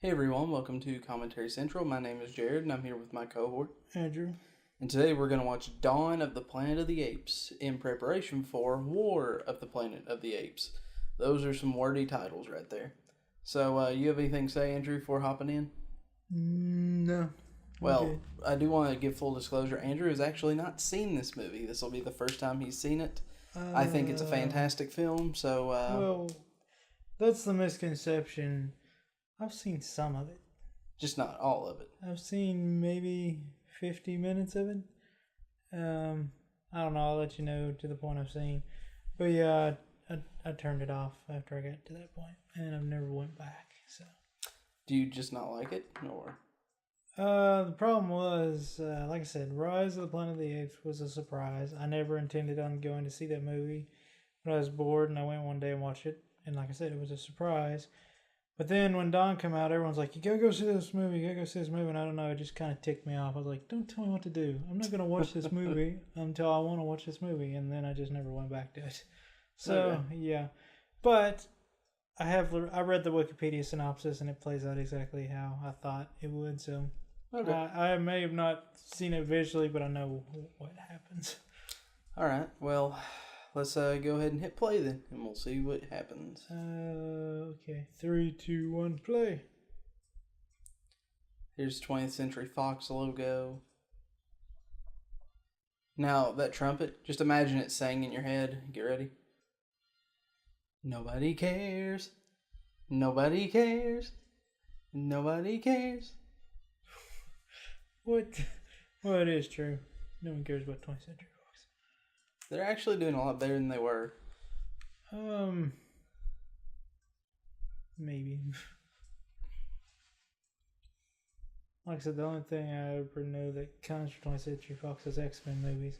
Hey everyone, welcome to Commentary Central. My name is Jared and I'm here with my cohort, Andrew. And today we're going to watch Dawn of the Planet of the Apes in preparation for War of the Planet of the Apes. Those are some wordy titles right there. So, you have anything to say, Andrew, before hopping in? No. Well, Okay. I do want to give full disclosure. Andrew has actually not seen this movie. This will be the first time he's seen it. I think it's a fantastic film, so... Well, that's the misconception. I've seen some of it. Just not all of it. I've seen maybe 50 minutes of it. I don't know. I'll let you know to the point I've seen. But yeah, I turned it off after I got to that point, and I've never went back. So. Do you just not like it, or...? The problem was, like I said, Rise of the Planet of the Apes was a surprise. I never intended on going to see that movie, but I was bored and I went one day and watched it. And like I said, it was a surprise. But then when Dawn came out, everyone's like, "You gotta go see this movie. You gotta go see this movie." And I don't know, it just kind of ticked me off. I was like, "Don't tell me what to do. I'm not gonna watch this movie until I want to watch this movie." And then I just never went back to it. So Okay. yeah, but I read the Wikipedia synopsis and it plays out exactly how I thought it would. So. Okay. I may have not seen it visually, but I know what happens. Alright, well, let's go ahead and hit play then, and we'll see what happens. Okay. 3, 2, 1, play. Here's 20th Century Fox logo. Now, that trumpet, just imagine it sang in your head. Get ready. Nobody cares. Nobody cares. Nobody cares. What? Well, it is true. No one cares about 20th Century Fox. They're actually doing a lot better than they were. Maybe. Like I said, the only thing I ever know that counts for 20th Century Fox is X-Men movies.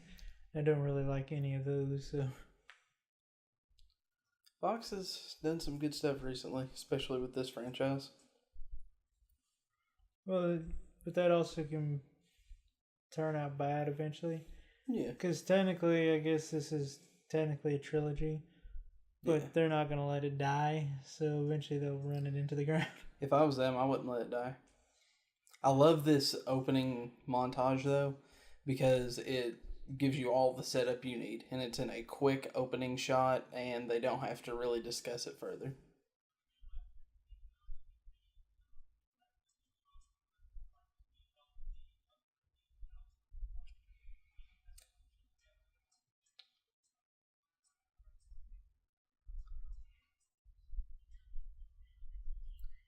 I don't really like any of those, so... Fox has done some good stuff recently, especially with this franchise. Well, but that also can turn out bad eventually. Yeah. Because technically, I guess this is technically a trilogy, but Yeah. they're not going to let it die, so eventually they'll run it into the ground. If I was them, I wouldn't let it die. I love this opening montage, though, because it gives you all the setup you need, and it's in a quick opening shot, and they don't have to really discuss it further.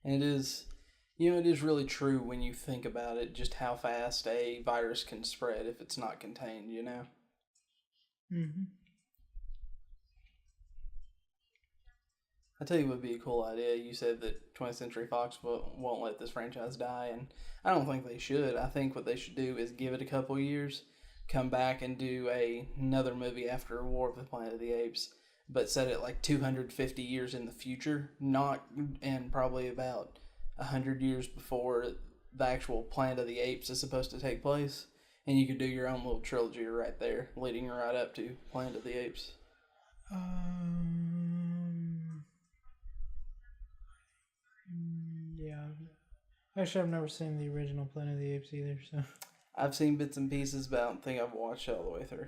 And it is, it is really true when you think about it, just how fast a virus can spread if it's not contained, Mm-hmm. I tell you what would be a cool idea. You said that 20th Century Fox won't let this franchise die, and I don't think they should. I think what they should do is give it a couple years, come back and do another movie after War of the Planet of the Apes, but set it like 250 years in the future, not and probably about 100 years before the actual Planet of the Apes is supposed to take place. And you could do your own little trilogy right there, leading right up to Planet of the Apes. Yeah. Actually, I've never seen the original Planet of the Apes either, so. I've seen bits and pieces, but I don't think I've watched it all the way through.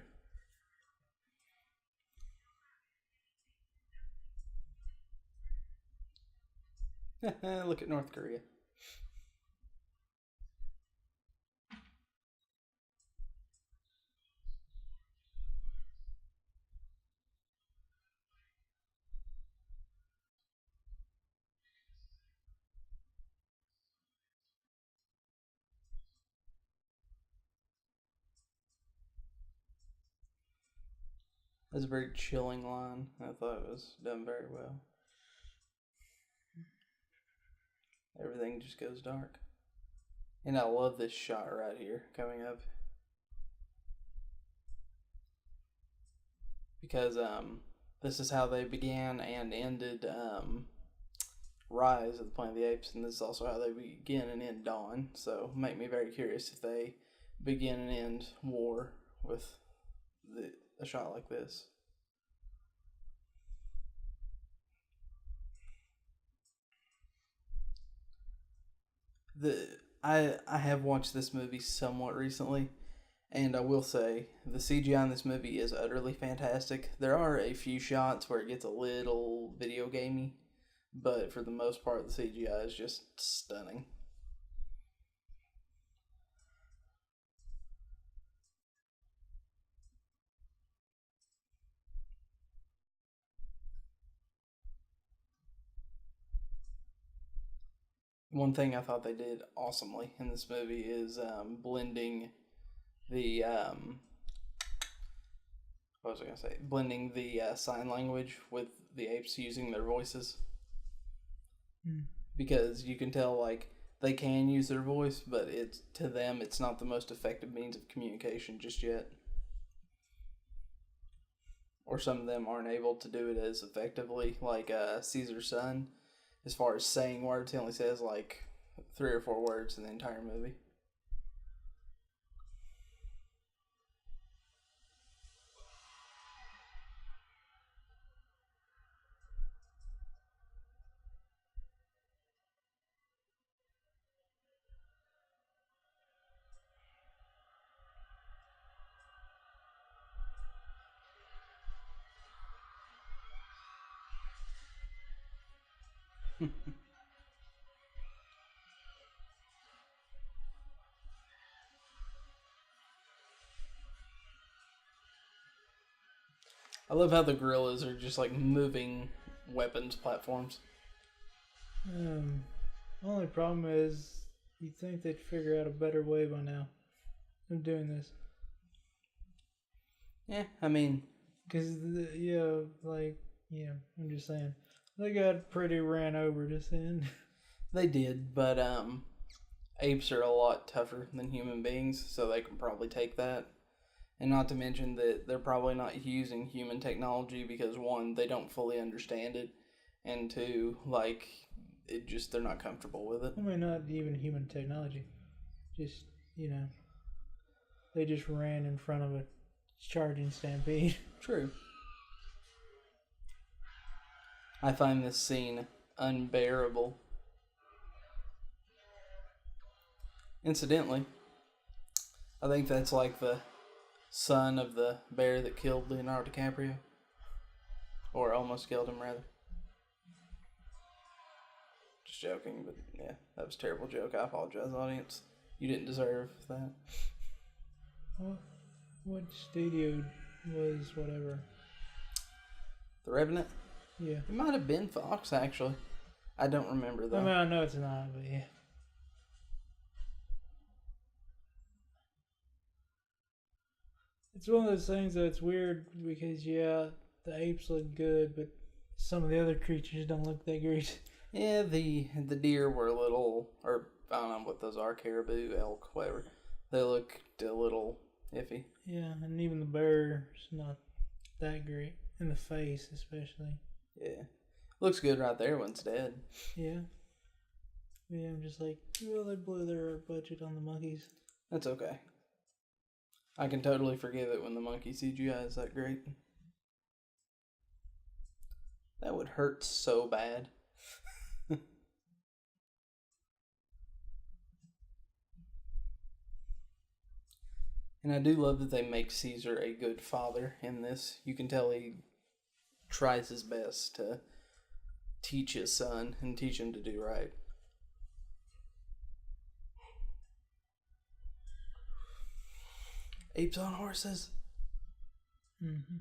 Look at North Korea. That's a very chilling line. I thought it was done very well. Everything just goes dark. And I love this shot right here coming up. Because this is how they began and ended Rise of the Planet of the Apes, and this is also how they begin and end Dawn. So make me very curious if they begin and end War with a shot like this. the I have watched this movie somewhat recently, and I will say the CGI in this movie is utterly fantastic. There are a few shots where it gets a little video gamey, but for the most part, the CGI is just stunning. One thing I thought they did awesomely in this movie is blending the what was I gonna say? Blending the sign language with the apes using their voices, Mm. because you can tell like they can use their voice, but it's to them it's not the most effective means of communication just yet. Or some of them aren't able to do it as effectively, like Caesar's son. As far as saying words, he only says like 3 or 4 words in the entire movie. I love how the gorillas are just like moving weapons platforms. Only problem is you'd think they'd figure out a better way by now of doing this. Yeah, I mean, Because, I'm just saying. They got pretty ran over just then. they did, but apes are a lot tougher than human beings, so they can probably take that. And not to mention that they're probably not using human technology because one, they don't fully understand it, and two, like it just they're not comfortable with it. I mean, not even human technology. Just, they just ran in front of a charging stampede. True. I find this scene unbearable. Incidentally, I think that's like the son of the bear that killed Leonardo DiCaprio. Or almost killed him, rather. Just joking, but yeah, that was a terrible joke. I apologize, audience. You didn't deserve that. What studio was whatever? The Revenant? Yeah. It might have been Fox, actually. I don't remember, though. I mean, I know it's not, but yeah. It's one of those things that's weird because, the apes look good, but some of the other creatures don't look that great. Yeah, the deer were a little, or I don't know what those are, caribou, elk, whatever. They looked a little iffy. Yeah, and even the bear's not that great. In the face, especially. Yeah. Looks good right there when it's dead. Yeah. Yeah, I'm just like, well, they blew their budget on the monkeys. That's okay. I can totally forgive it when the monkey CGI is that great. That would hurt so bad. And I do love that they make Caesar a good father in this. You can tell he tries his best to teach his son and teach him to do right. Apes on horses. Mm-hmm.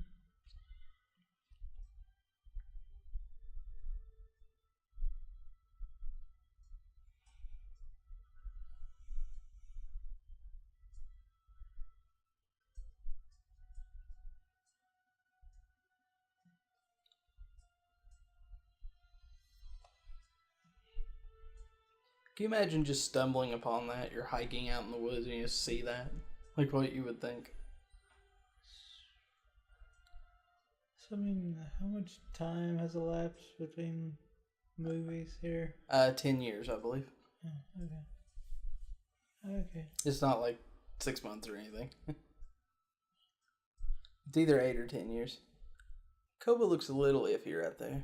Can you imagine just stumbling upon that? You're hiking out in the woods and you just see that? Like what you would think. So, I mean, how much time has elapsed between movies here? 10 years, I believe. Oh, okay. Okay. It's not like 6 months or anything. It's either 8 or 10 years. Koba looks a little iffy right there.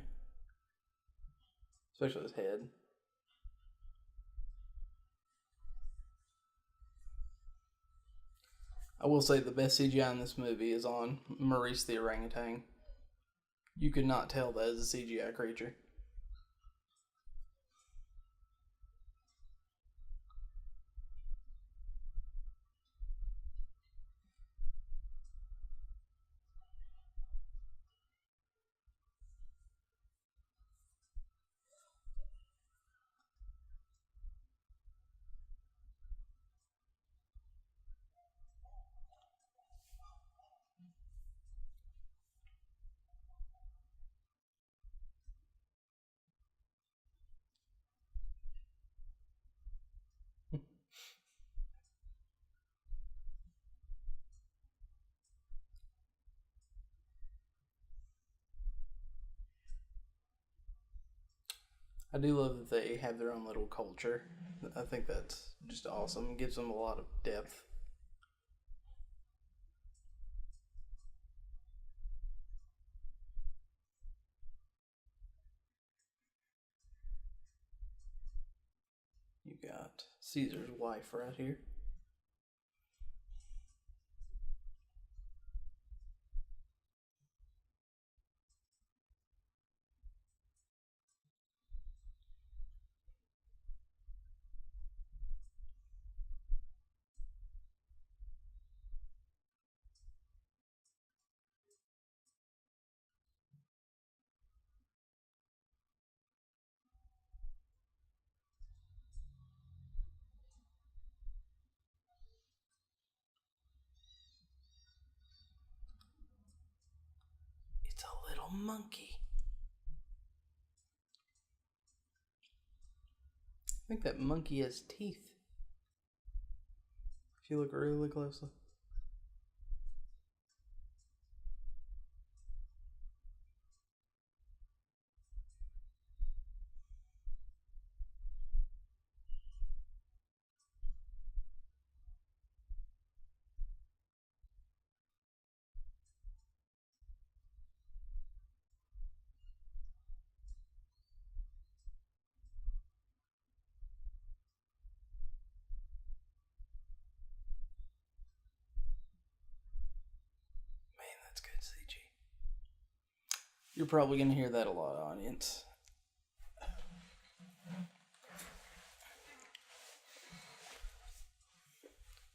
Especially his head. will say the best CGI in this movie is on Maurice the orangutan. You could not tell that is a CGI creature. I do love that they have their own little culture. I think that's just awesome. It gives them a lot of depth. You got Caesar's wife right here. It's a little monkey. I think that monkey has teeth. If you look really closely. Man, that's good CG. You're probably going to hear that a lot, audience.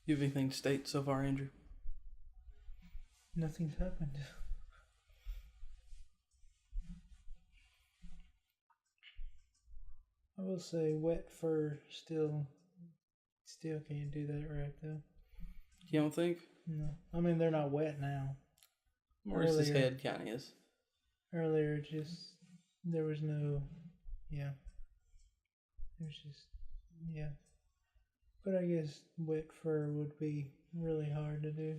You have anything to state so far, Andrew? Nothing's happened. I will say wet fur still can't do that right though. You don't think? No. I mean they're not wet now. Maurice's head kind of is. Earlier just there was no there's just but I guess wet fur would be really hard to do.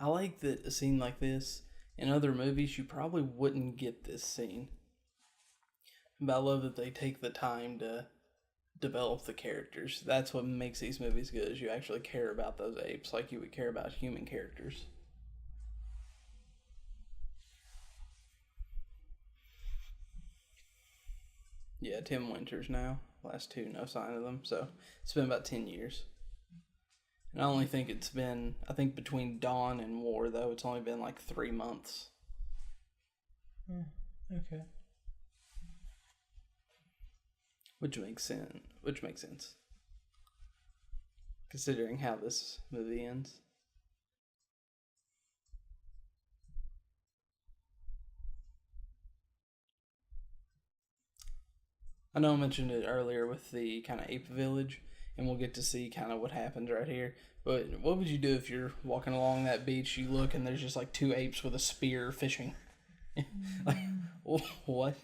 I like that a scene like this in other movies you probably wouldn't get this scene. But I love that they take the time to develop the characters. That's what makes these movies good, is you actually care about those apes like you would care about human characters. Yeah, 10 winters now. Last two, no sign of them. So it's been about 10 years. And I only think it's been, I think between Dawn and War, though, it's only been like 3 months. Okay. Which makes sense. Considering how this movie ends. I know I mentioned it earlier with the kind of ape village, and we'll get to see kind of what happens right here. But what would you do if you're walking along that beach, you look, and there's just like 2 apes with a spear fishing? Like, what?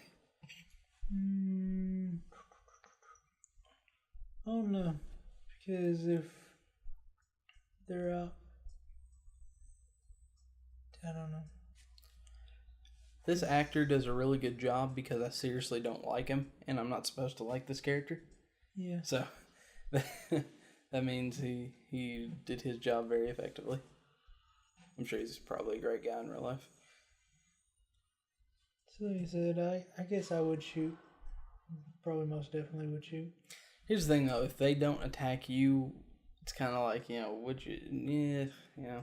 Oh no, because if they're out, I don't know. This actor does a really good job because I seriously don't like him, and I'm not supposed to like this character. Yeah. So that means he did his job very effectively. I'm sure he's probably a great guy in real life. So he said, I guess I would shoot. Probably most definitely would shoot. Here's the thing, though. If they don't attack you It's kind of like, would you, yeah.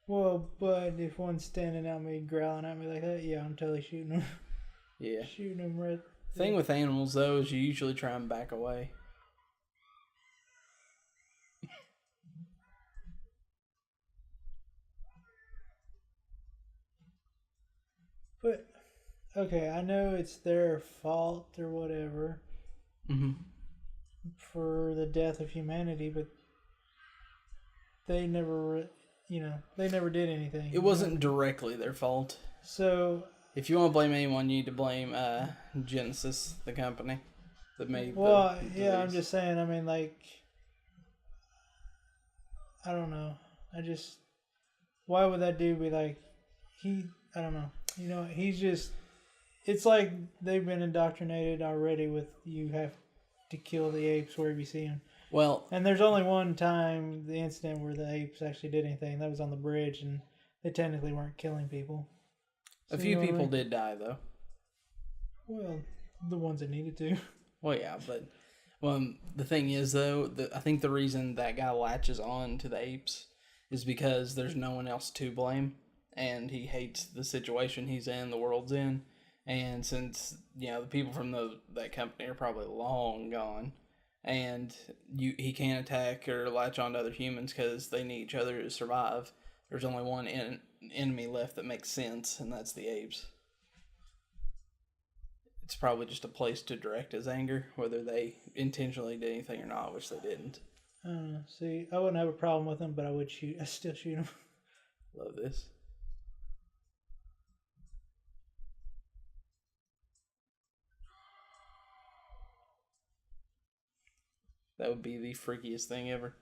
Well, but if one's standing at me, growling at me like that, yeah, I'm totally shooting them. Yeah. Shooting them right. Thing with animals, though, is you usually try and back away. But, okay, I know it's their fault or whatever for the death of humanity, but they never, they never did anything. It wasn't directly their fault. So, if you want to blame anyone, you need to blame Genesis, the company that made well, the yeah, I'm disease. just saying, I mean, like, I don't know. Why would that dude be like, I don't know. He's just, it's like they've been indoctrinated already with you have to kill the apes wherever you see them. Well, and there's only one time, the incident where the apes actually did anything. That was on the bridge, and they technically weren't killing people. A few people did die, though. Well, the ones that needed to. Well, yeah, but the thing is, though, I think the reason that guy latches on to the apes is because there's no one else to blame, and he hates the situation he's in, the world's in, and since, the people from that company are probably long gone, and he can't attack or latch on to other humans because they need each other to survive, there's only one enemy left that makes sense, and that's the apes. It's probably just a place to direct his anger, whether they intentionally did anything or not, which they didn't. I don't know. See, I wouldn't have a problem with him, but I still shoot him. Love this. That would be the freakiest thing ever.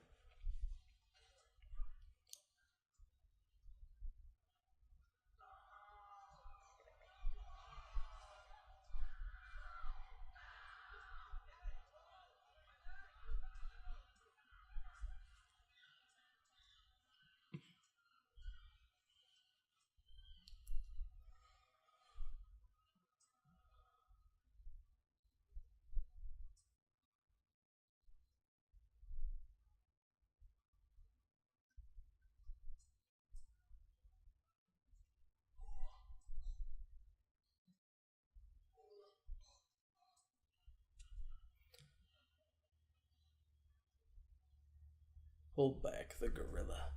Hold back the gorilla.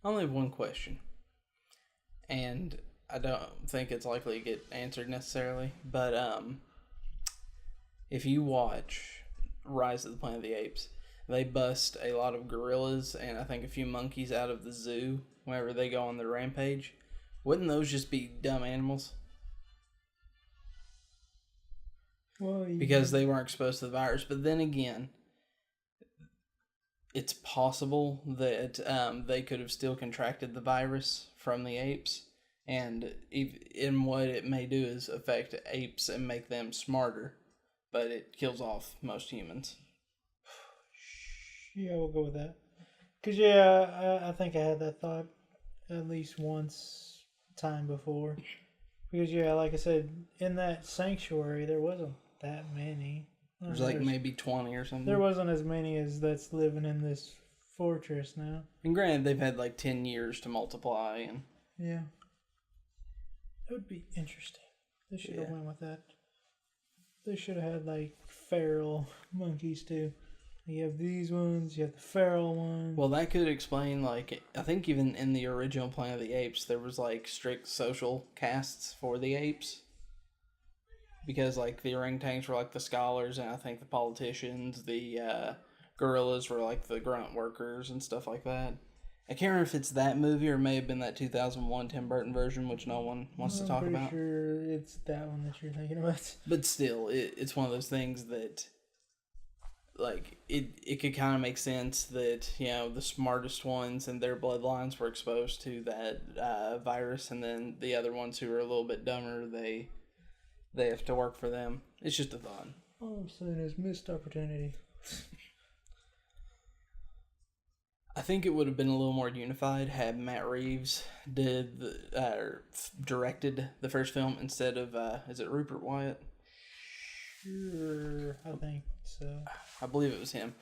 I only have one question, and I don't think it's likely to get answered necessarily, but if you watch Rise of the Planet of the Apes, they bust a lot of gorillas and I think a few monkeys out of the zoo whenever they go on their rampage. Wouldn't those just be dumb animals? Well, because they weren't exposed to the virus. But then again, it's possible that they could have still contracted the virus from the apes. And in what it may do is affect apes and make them smarter. But it kills off most humans. Yeah, we'll go with that. Because, yeah, I think I had that thought at least once time before. Because, yeah, like I said, in that sanctuary, there wasn't that many. There's like maybe 20 or something. There wasn't as many as that's living in this fortress now. And granted, they've had like 10 years to multiply. And yeah. It would be interesting. They should have went with that. They should have had like feral monkeys too. You have these ones, you have the feral ones. Well, that could explain, like, I think even in the original Planet of the Apes, there was, like, strict social castes for the apes. Because, like, the orangutans were, like, the scholars, and I think the politicians, the gorillas were, like, the grunt workers and stuff like that. I can't remember if it's that movie or it may have been that 2001 Tim Burton version, which no one wants to talk about. I'm pretty sure it's that one that you're thinking about. But still, it's one of those things that... like, it could kind of make sense that, the smartest ones and their bloodlines were exposed to that virus, and then the other ones who are a little bit dumber, they have to work for them. It's just a thought. All I'm saying is missed opportunity. I think it would have been a little more unified had Matt Reeves directed the first film instead of, is it Rupert Wyatt? Sure, I think so. I believe it was him.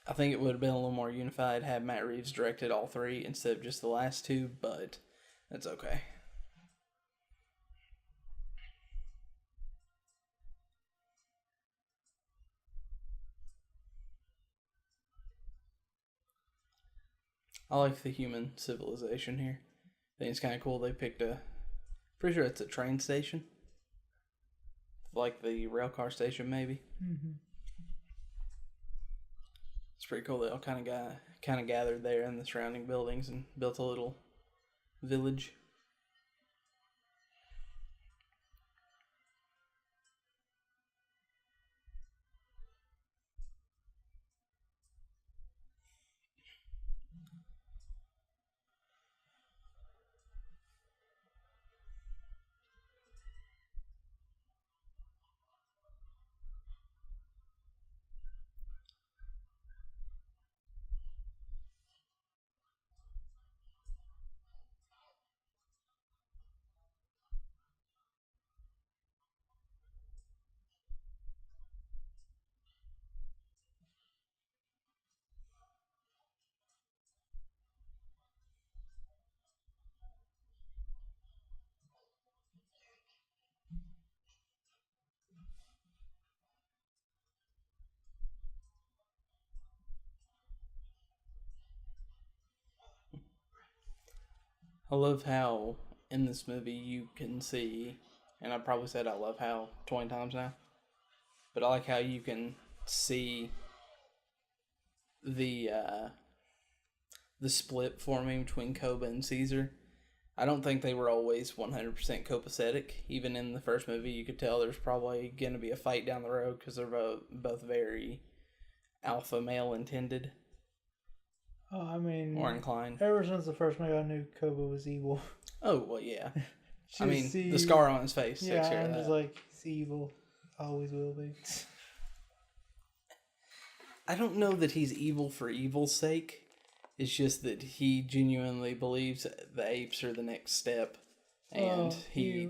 I think it would have been a little more unified had Matt Reeves directed all three instead of just the last two, but that's okay. I like the human civilization here. I think it's kind of cool. They picked pretty sure it's a train station, like the rail car station, maybe. Mm-hmm. It's pretty cool. They all kind of gathered there in the surrounding buildings and built a little village. I love how in this movie you can see, and I probably said I love how 20 times now, but I like how you can see the split forming between Koba and Caesar. I don't think they were always 100% copacetic. Even in the first movie, you could tell there's probably going to be a fight down the road because they're both very alpha male intended. Oh, I mean, or inclined. Ever since the first movie, I knew Koba was evil. Oh, well, yeah. I mean, the scar on his face. Yeah, I'm just like, he's evil. Always will be. I don't know that he's evil for evil's sake. It's just that he genuinely believes the apes are the next step. And he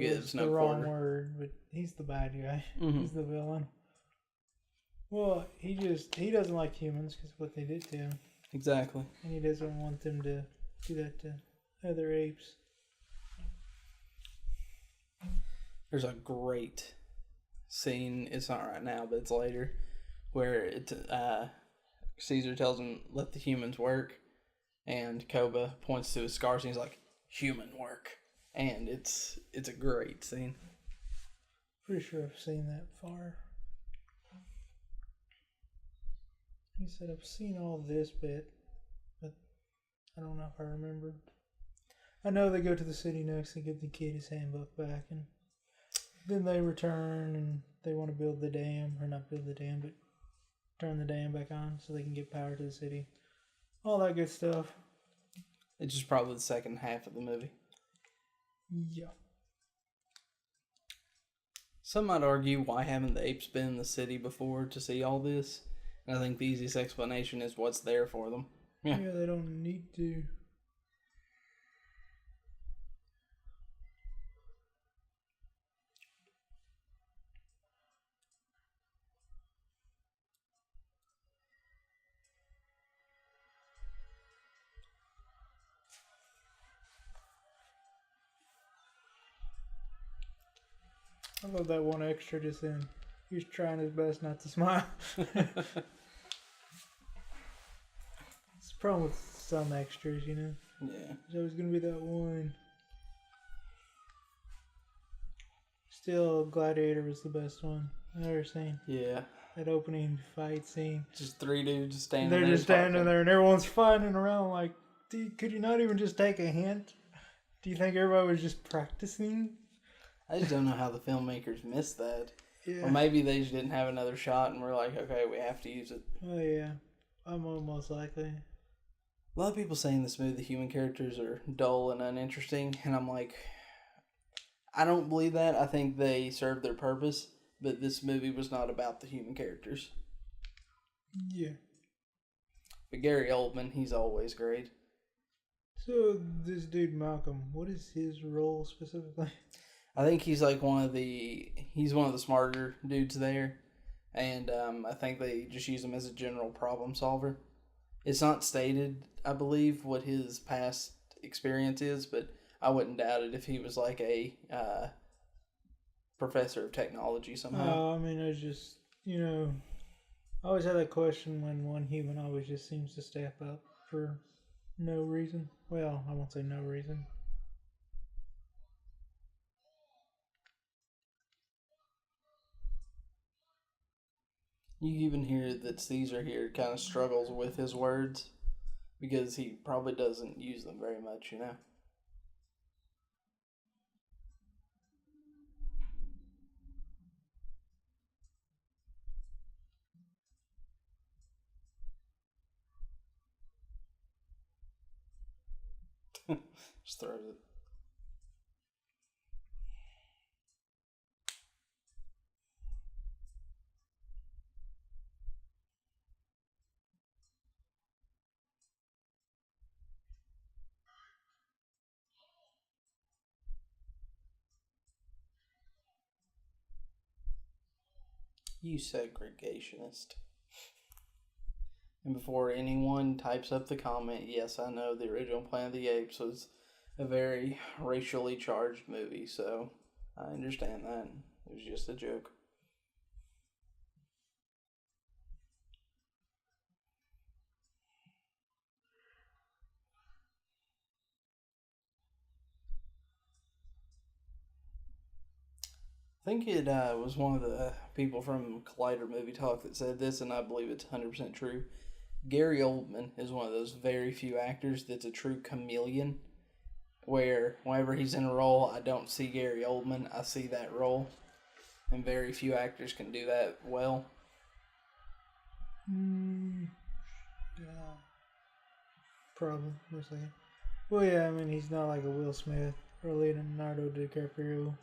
gives no the quarter. Wrong word, but he's the bad guy. Mm-hmm. He's the villain. Well, he doesn't like humans because what they did to him. Exactly. And he doesn't want them to do that to other apes. There's a great scene, it's not right now, but it's later, where Caesar tells him, let the humans work, and Koba points to his scars and he's like, human work. And it's a great scene. Pretty sure I've seen that far. He said, I've seen all this bit, but I don't know if I remember. I know they go to the city next and give the kid his handbook back, and then they return and they want to build the dam, or not build the dam, but turn the dam back on so they can get power to the city. All that good stuff. It's just probably the second half of the movie. Yeah. Some might argue, why haven't the apes been in the city before to see all this? And I think the easiest explanation is what's there for them. Yeah, they don't need to. I love that one extra just in. He's trying his best not to smile. It's the problem with some extras, you know? Yeah. There's always going to be that one. Still, Gladiator was the best one I've ever seen. Yeah. That opening fight scene. Just three dudes standing there. They're just standing talking. there and everyone's fighting around like, could you not even just take a hint? Do you think everybody was just practicing? I just don't know how the filmmakers missed that. Yeah. Or maybe they just didn't have another shot and we're like, okay, we have to use it. Oh, yeah. I'm almost likely. A lot of people saying this movie, the human characters are dull and uninteresting. And I'm like, I don't believe that. I think they served their purpose. But this movie was not about the human characters. Yeah. But Gary Oldman, he's always great. So, this dude Malcolm, what is his role specifically? I think he's like he's one of the smarter dudes there, and I think they just use him as a general problem solver. It's not stated, I believe, what his past experience is, but I wouldn't doubt it if he was like a professor of technology somehow. I mean, it's just, I always have that question when one human always just seems to step up for no reason. Well, I won't say no reason. You even hear that Caesar here kind of struggles with his words because he probably doesn't use them very much, you know? Just throws it. You segregationist. And before anyone types up the comment, yes, I know the original Planet of the Apes was a very racially charged movie, so I understand that. It was just a joke. I think it was one of the people from Collider Movie Talk that said this, and I believe it's 100% true. Gary Oldman is one of those very few actors that's a true chameleon, where whenever he's in a role, I don't see Gary Oldman, I see that role. And very few actors can do that well. Yeah. Probably, most likely. Well, yeah, I mean, he's not like a Will Smith or Leonardo DiCaprio.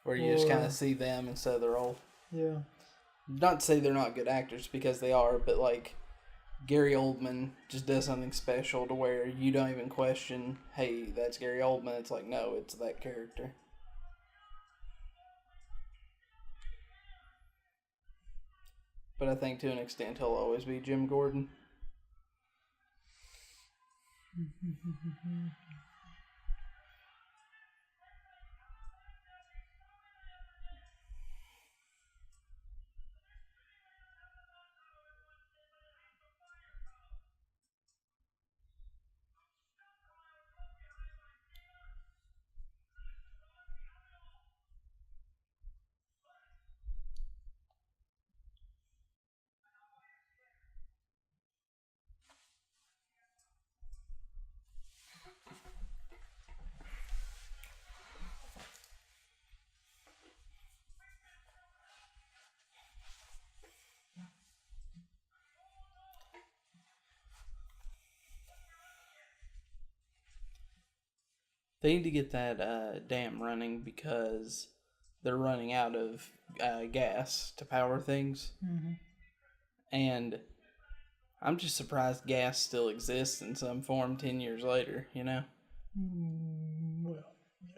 Where you just kind of see them instead of the role. Yeah. Not to say they're not good actors, because they are, but like Gary Oldman just does something special to where you don't even question, hey, that's Gary Oldman. It's like, no, it's that character. But I think to an extent he'll always be Jim Gordon. They need to get that dam running because they're running out of gas to power things. Mm-hmm. And I'm just surprised gas still exists in some form 10 years later, you know? Well, yeah.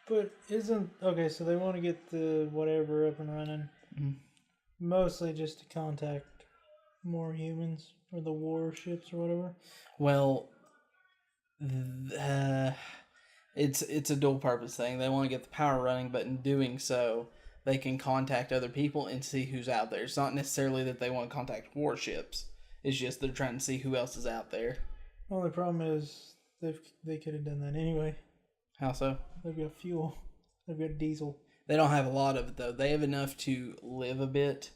But isn't... Okay, so they want to get the whatever up and running. Mm-hmm. Mostly just to contact more humans or the warships or whatever. Well, it's a dual purpose thing. They want to get the power running, but in doing so, they can contact other people and see who's out there. It's not necessarily that they want to contact warships. It's just they're trying to see who else is out there. Only problem is they could have done that anyway. How so? They've got fuel. They've got diesel. They don't have a lot of it, though. They have enough to live a bit,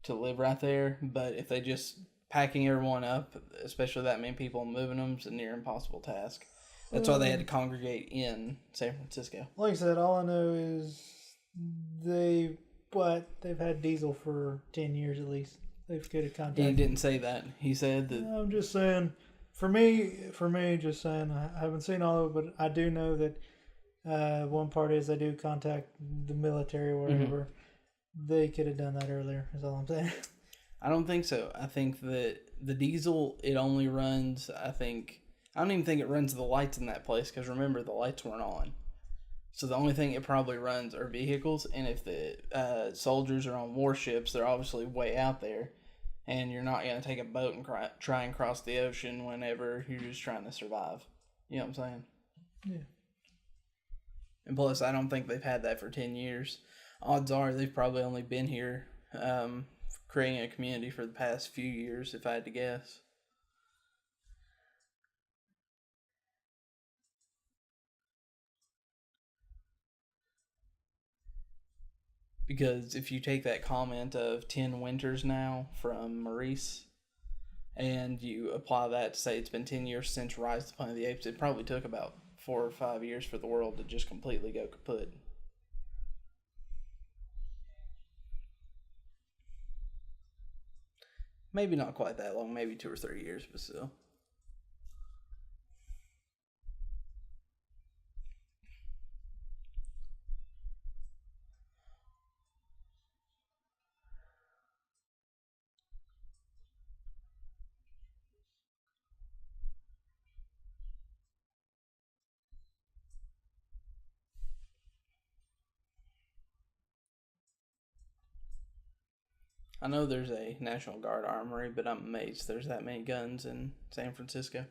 to live right there. But if they just packing everyone up, especially that many people, and moving them, is a near impossible task. That's why they had to congregate in San Francisco. Like I said, all I know is they've had diesel for 10 years at least. They've could have contacted. He didn't say that. He said that. I'm just saying, for me, just saying, I haven't seen all of it, but I do know that one part is they do contact the military or whatever. Mm-hmm. They could have done that earlier, is all I'm saying. I don't think so. I think that the diesel, it only runs, I think, I don't even think it runs the lights in that place because remember the lights weren't on. So the only thing it probably runs are vehicles, and if the soldiers are on warships, they're obviously way out there, and you're not gonna take a boat and try and cross the ocean whenever you're just trying to survive. You know what I'm saying? Yeah. And plus, I don't think they've had that for 10 years. Odds are they've probably only been here creating a community for the past few years, if I had to guess. Because if you take that comment of 10 winters now from Maurice and you apply that to say it's been 10 years since Rise of the Planet of the Apes, it probably took about 4 or 5 years for the world to just completely go kaput. Maybe not quite that long, maybe 2 or 3 years, but still. I know there's a National Guard armory, but I'm amazed there's that many guns in San Francisco.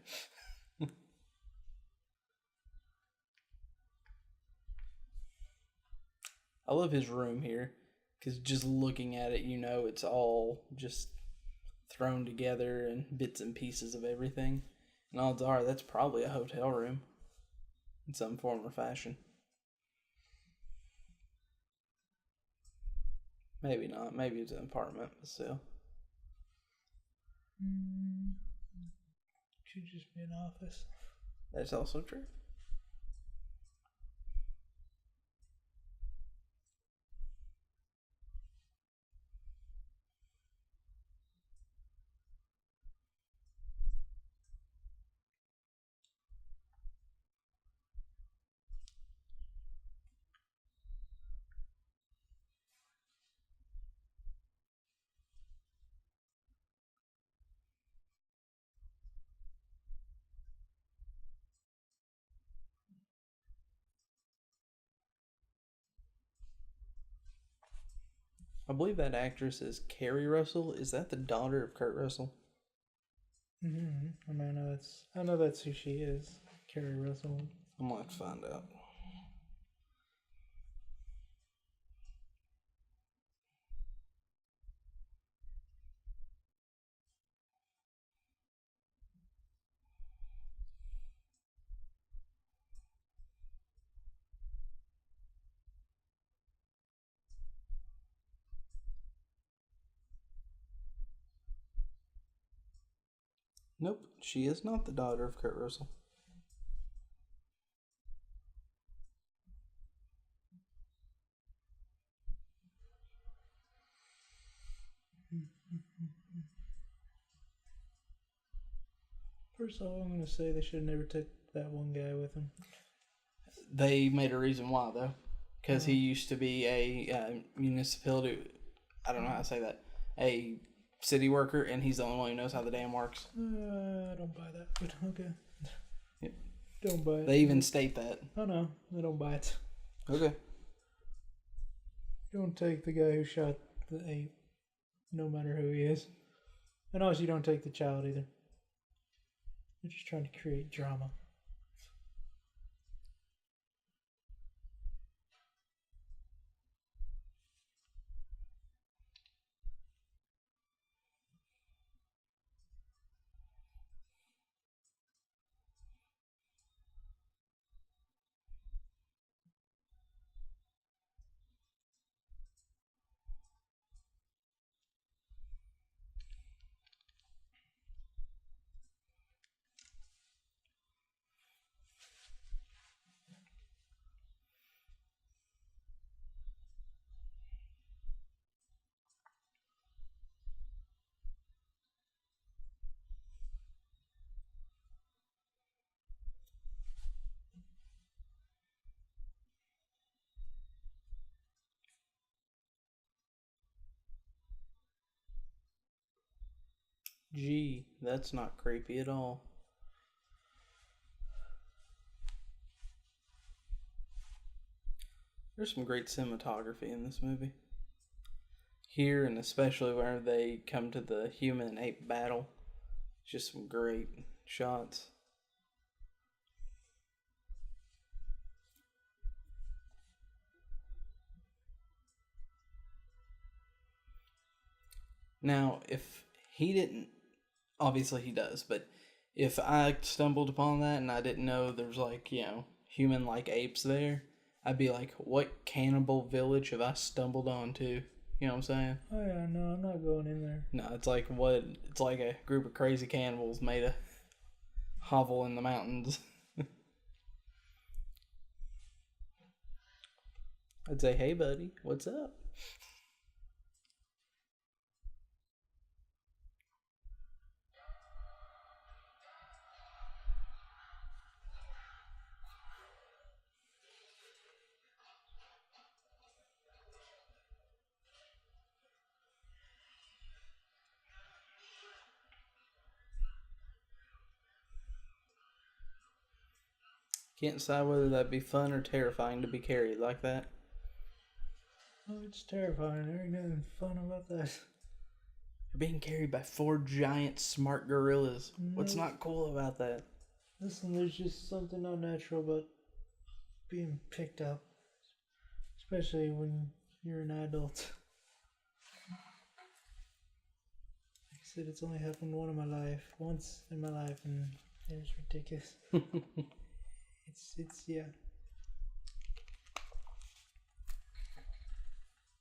I love his room here because just looking at it, it's all just thrown together and bits and pieces of everything. And odds are that's probably a hotel room in some form or fashion. Maybe not. Maybe it's an apartment, but still. Should just be an office. That's also true. I believe that actress is Carrie Russell. Is that the daughter of Kurt Russell? I mean, I know that's who she is, Carrie Russell. I'm gonna have to find out. Nope, she is not the daughter of Kurt Russell. First of all, I'm going to say they should have never took that one guy with them. They made a reason why, though. Because he used to be a municipality, I don't know how to say that, a city worker, and he's the only one who knows how the dam works. I don't buy that, but okay. Yep. Don't buy it. They even state that. Oh, no, I don't buy it. Okay. Don't take the guy who shot the ape, no matter who he is. And also, you don't take the child either. You're just trying to create drama. Gee, that's not creepy at all. There's some great cinematography in this movie. Here, and especially where they come to the human and ape battle. Just some great shots. Now, if he didn't, obviously he does, but if I stumbled upon that and I didn't know there's like, human like apes there, I'd be like, what cannibal village have I stumbled onto? You know what I'm saying? Oh yeah, no, I'm not going in there. No, it's like it's like a group of crazy cannibals made a hovel in the mountains. I'd say, hey buddy, what's up? Can't decide whether that'd be fun or terrifying to be carried like that. Oh, it's terrifying. There ain't nothing fun about that. You're being carried by 4 giant smart gorillas. What's No. not cool about that? Listen, there's just something unnatural about being picked up, especially when you're an adult. Like I said, it's only happened once in my life, and it was ridiculous. It's yeah.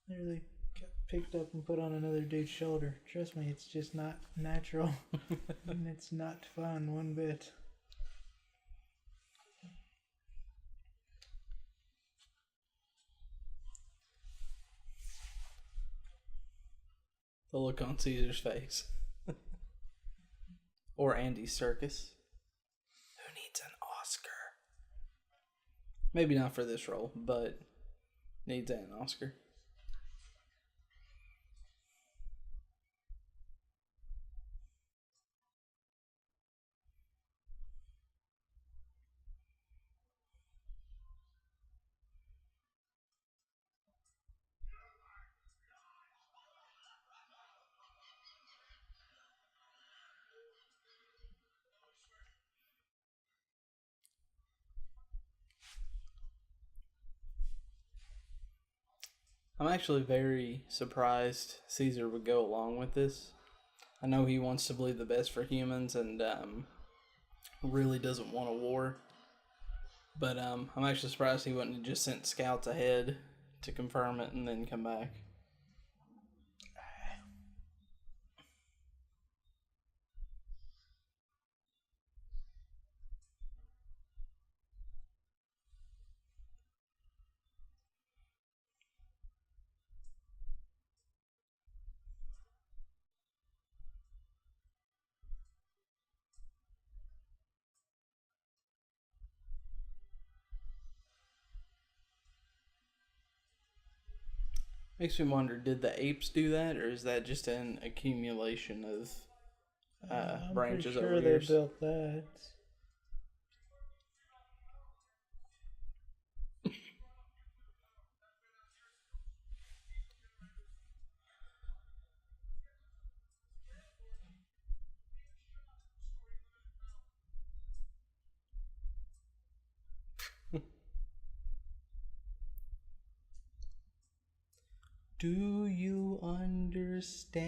They really got picked up and put on another dude's shoulder. Trust me, it's just not natural, and it's not fun one bit. The look on Caesar's face. Or Andy Serkis. Who needs an Oscar? Maybe not for this role, but needs an Oscar. I'm actually very surprised Caesar would go along with this. I know he wants to believe the best for humans and really doesn't want a war. But I'm actually surprised he wouldn't have just sent scouts ahead to confirm it and then come back. Makes me wonder, did the apes do that, or is that just an accumulation of I'm branches pretty sure over they years? built that. Do you understand?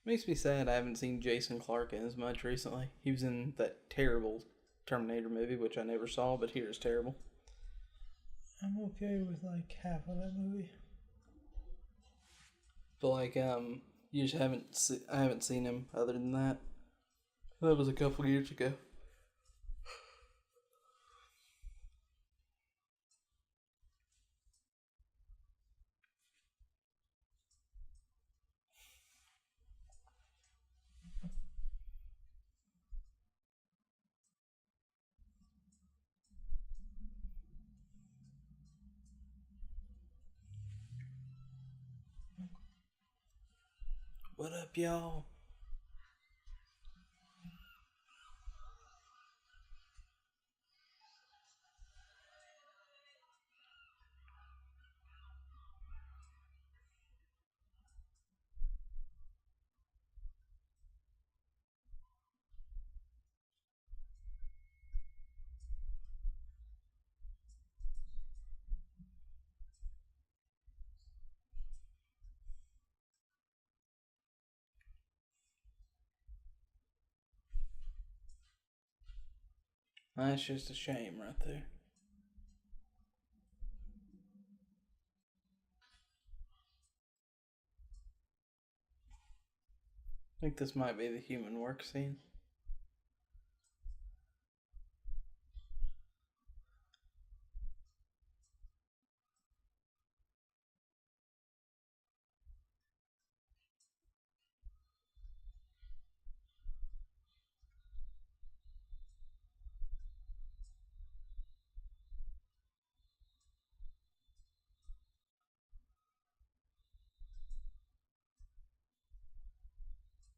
Makes me sad I haven't seen Jason Clarke in as much recently. He was in that terrible Terminator movie, which I never saw, but here is terrible. I'm okay with like half of that movie. But like, you just I haven't seen him other than that. That was a couple years ago. What up, y'all? That's just a shame right there. I think this might be the human work scene.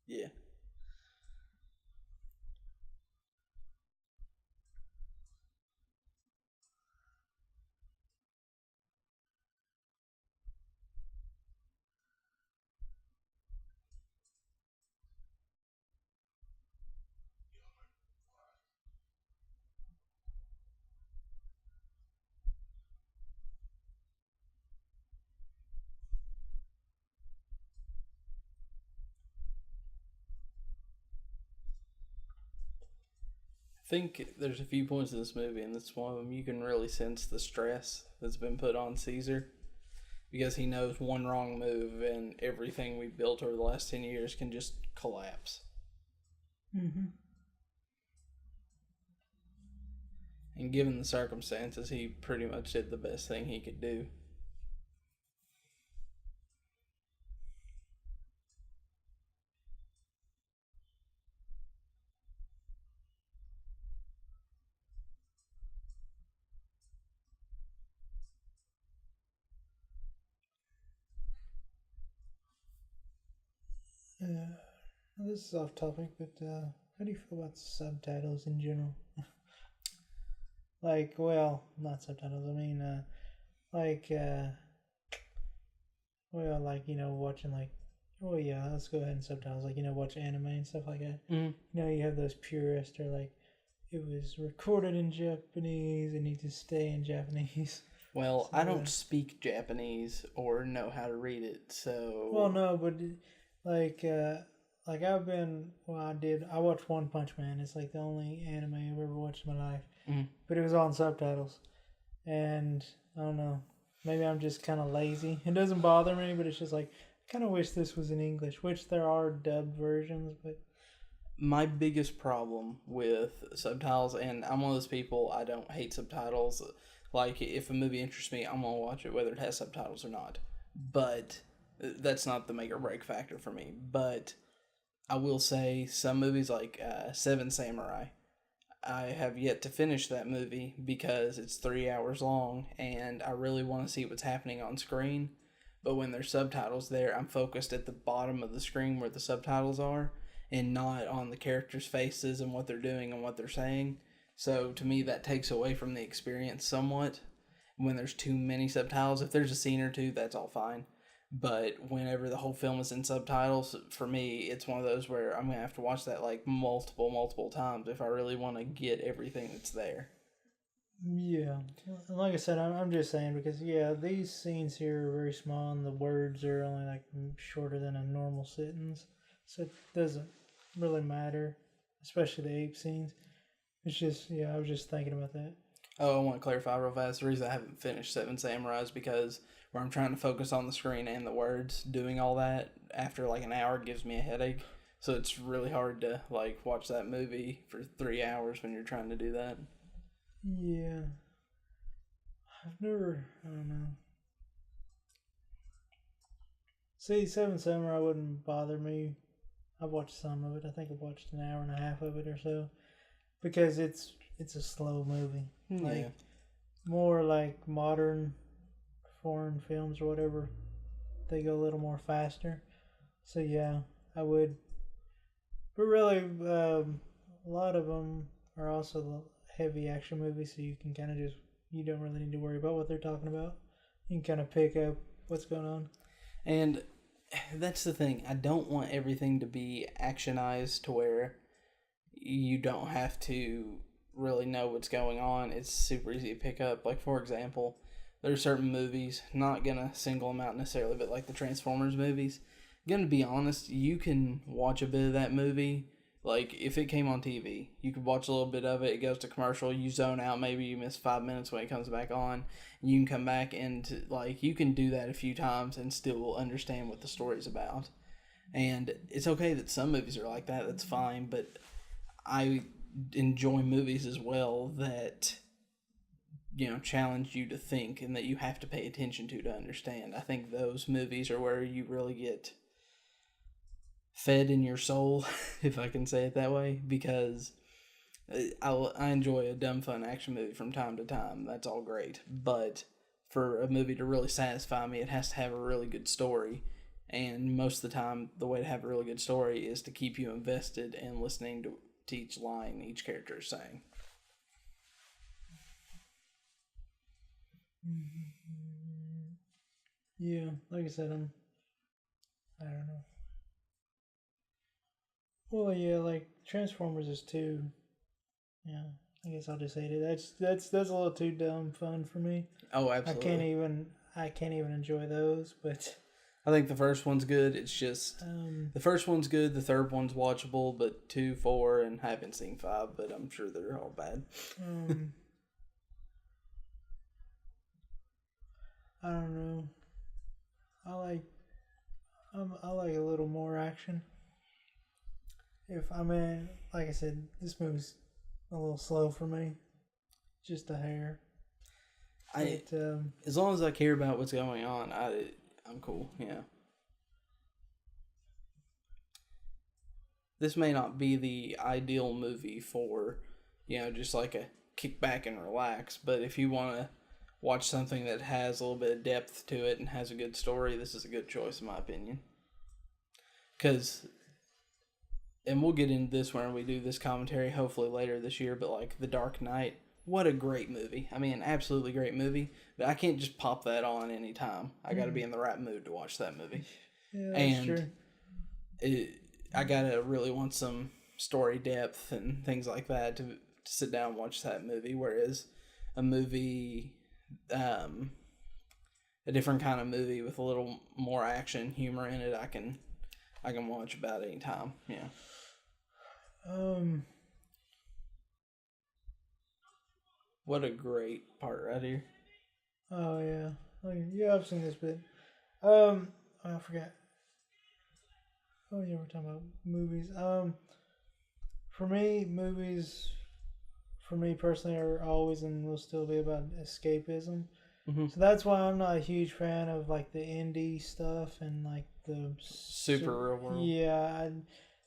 Yeah. I think there's a few points in this movie, and that's one of them. You can really sense the stress that's been put on Caesar because he knows one wrong move and everything we've built over the last 10 years can just collapse. Mm-hmm. And given the circumstances, he pretty much did the best thing he could do. This is off topic, but how do you feel about subtitles in general? Like, well, not subtitles. I mean, like, well, like watching like, oh yeah, let's go ahead and subtitles. Like, watch anime and stuff like that. Mm. You have those purists, or like, it was recorded in Japanese and need to stay in Japanese. Well, I don't speak Japanese or know how to read it, so. Well, no, but like, I watched One Punch Man. It's like the only anime I've ever watched in my life. Mm. But it was on subtitles. And I don't know, maybe I'm just kind of lazy. It doesn't bother me, but it's just like, I kind of wish this was in English, which there are dubbed versions, but. My biggest problem with subtitles, and I'm one of those people, I don't hate subtitles. Like, if a movie interests me, I'm going to watch it whether it has subtitles or not. But that's not the make or break factor for me. But I will say some movies like Seven Samurai, I have yet to finish that movie because it's 3 hours long and I really want to see what's happening on screen. But when there's subtitles there, I'm focused at the bottom of the screen where the subtitles are and not on the characters' faces and what they're doing and what they're saying. So to me, that takes away from the experience somewhat when there's too many subtitles. If there's a scene or two, that's all fine. But whenever the whole film is in subtitles, for me, it's one of those where I'm going to have to watch that like multiple times if I really want to get everything that's there. Yeah, like I said, I'm just saying because these scenes here are very small and the words are only like shorter than a normal sentence, so it doesn't really matter, especially the ape scenes. It's just I was just thinking about that. Oh, I want to clarify real fast. The reason I haven't finished Seven Samurai is because where I'm trying to focus on the screen and the words, doing all that after like an hour gives me a headache. So it's really hard to like watch that movie for 3 hours when you're trying to do that. Yeah, I don't know. See, Seven Samurai wouldn't bother me. I've watched some of it. I think I've watched an hour and a half of it or so, because it's a slow movie. Yeah. Like more like modern foreign films or whatever, they go a little more faster. So yeah, I would. But really, a lot of them are also heavy action movies, so you can kind of just you don't really need to worry about what they're talking about. You can kind of pick up what's going on. And that's the thing. I don't want everything to be actionized to where you don't have to really know what's going on. It's super easy to pick up. Like, for example, there are certain movies, not gonna single them out necessarily, but like the Transformers movies. Gonna be honest, you can watch a bit of that movie. Like, if it came on TV, you could watch a little bit of it. It goes to commercial, you zone out, maybe you miss 5 minutes when it comes back on. You can come back and, like, you can do that a few times and still understand what the story's about. And it's okay that some movies are like that, that's fine, but I enjoy movies as well that challenge you to think and that you have to pay attention to understand. I think those movies are where you really get fed in your soul, if I can say it that way, because I enjoy a dumb fun action movie from time to time. That's all great, but for a movie to really satisfy me, it has to have a really good story. And most of the time, the way to have a really good story is to keep you invested and listening to each line each character is saying. Yeah, like I said, I don't know. Well, yeah, like Transformers is too. Yeah, I guess I'll just hate it. That's a little too dumb fun for me. Oh, absolutely. I can't even enjoy those. But I think the first one's good. It's just the first one's good. The third one's watchable, but 2, 4, and I haven't seen 5, but I'm sure they're all bad. I don't know. I like I like a little more action. Like I said, this movie's a little slow for me, just a hair. As long as I care about what's going on, I'm cool. Yeah. This may not be the ideal movie for, just like a kick back and relax. But if you want to watch something that has a little bit of depth to it and has a good story, this is a good choice in my opinion. And we'll get into this when we do this commentary, hopefully later this year, but like The Dark Knight, what a great movie. I mean, an absolutely great movie, but I can't just pop that on anytime. I got to be in the right mood to watch that movie. Yeah, that's true. I got to really want some story depth and things like that to sit down and watch that movie, whereas a movie, a different kind of movie with a little more action, humor in it, I can watch about any time. Yeah. What a great part right here. Oh yeah. Yeah, I've seen this bit. I forgot. Oh yeah, we're talking about movies. Movies for me personally are always and will still be about escapism. Mm-hmm. So that's why I'm not a huge fan of like the indie stuff and like the super real world. Yeah,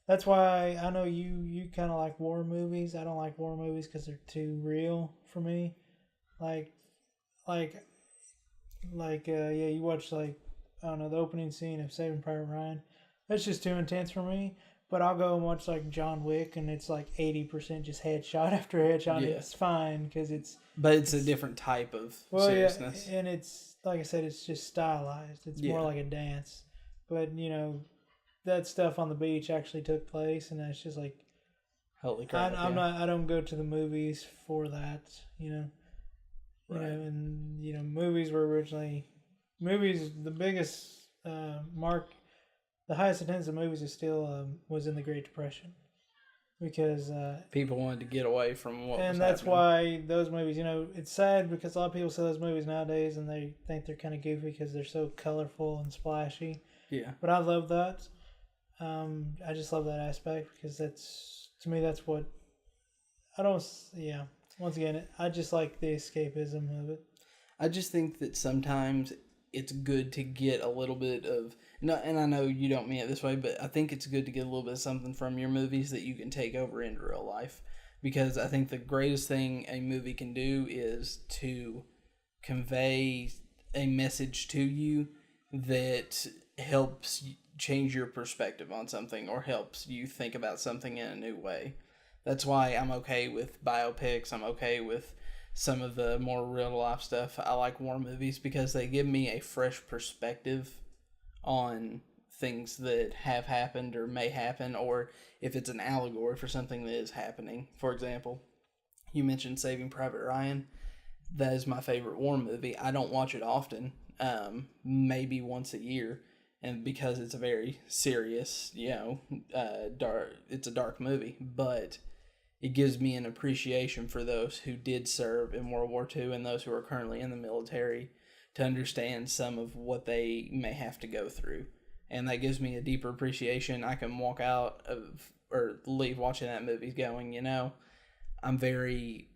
that's why I know you kind of like war movies. I don't like war movies because they're too real for me. Yeah, you watch like I don't know the opening scene of Saving Private Ryan. That's just too intense for me. But I'll go and watch like John Wick, and it's like 80% just headshot after headshot. Yeah. And it's fine because it's. But it's a different type of seriousness. Yeah, and it's like I said, it's just stylized. It's more like a dance. But that stuff on the beach actually took place, and that's just like. Holy crap! I don't go to the movies for that. Right. Movies were originally the biggest the highest attendance of movies is still was in the Great Depression because people wanted to get away from what and was that's happening. why those movies it's sad because a lot of people see those movies nowadays and they think they're kind of goofy because they're so colorful and splashy. Yeah, but I love that. I just love that aspect because that's what I don't. Yeah, once again, I just like the escapism of it. I just think that sometimes it's good to get a little bit of and I know you don't mean it this way, but I think it's good to get a little bit of something from your movies that you can take over into real life, because I think the greatest thing a movie can do is to convey a message to you that helps change your perspective on something or helps you think about something in a new way. That's why I'm okay with biopics. I'm okay with some of the more real life stuff. I like war movies because they give me a fresh perspective on things that have happened or may happen, or if it's an allegory for something that is happening. For example, you mentioned Saving Private Ryan. That is my favorite war movie. I don't watch it often, maybe once a year, and because it's a very serious, dark. It's a dark movie, but it gives me an appreciation for those who did serve in World War II and those who are currently in the military to understand some of what they may have to go through. And that gives me a deeper appreciation. I can walk out of or leave watching that movie going, I'm very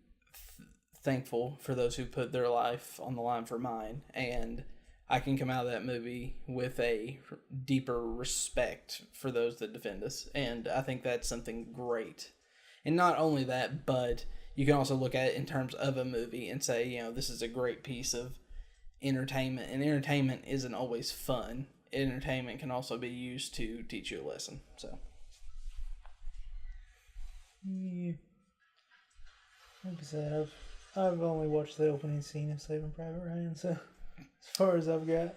thankful for those who put their life on the line for mine. And I can come out of that movie with a deeper respect for those that defend us. And I think that's something great. And not only that, but you can also look at it in terms of a movie and say, this is a great piece of entertainment. And entertainment isn't always fun. Entertainment can also be used to teach you a lesson. So, yeah. Like I said, I've only watched the opening scene of Saving Private Ryan, so as far as I've got.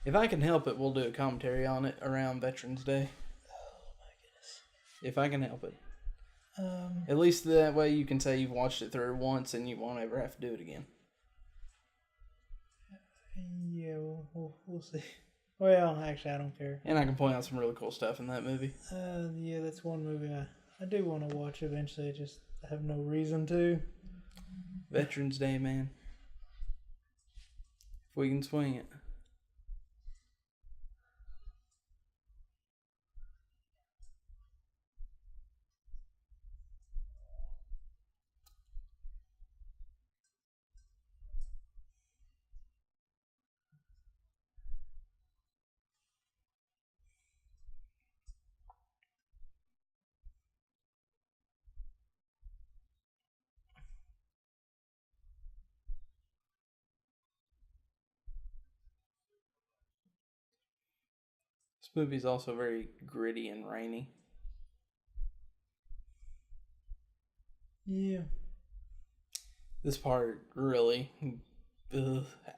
if I can help it, we'll do a commentary on it around Veterans Day. Oh my goodness. If I can help it. At least that way you can say you've watched it through once and you won't ever have to do it again. Yeah, we'll see. Well, actually, I don't care. And I can point out some really cool stuff in that movie. Yeah, that's one movie I do want to watch eventually. I just have no reason to. Veterans Day, man. If we can swing it. This movie's also very gritty and rainy. Yeah. This part really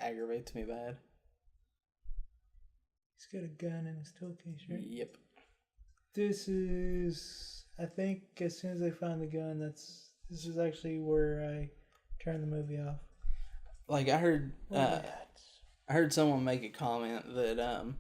aggravates me bad. He's got a gun in his toe case, right? Yep. This is, I think, as soon as I find the gun, this is actually where I turn the movie off. Like I heard someone make a comment that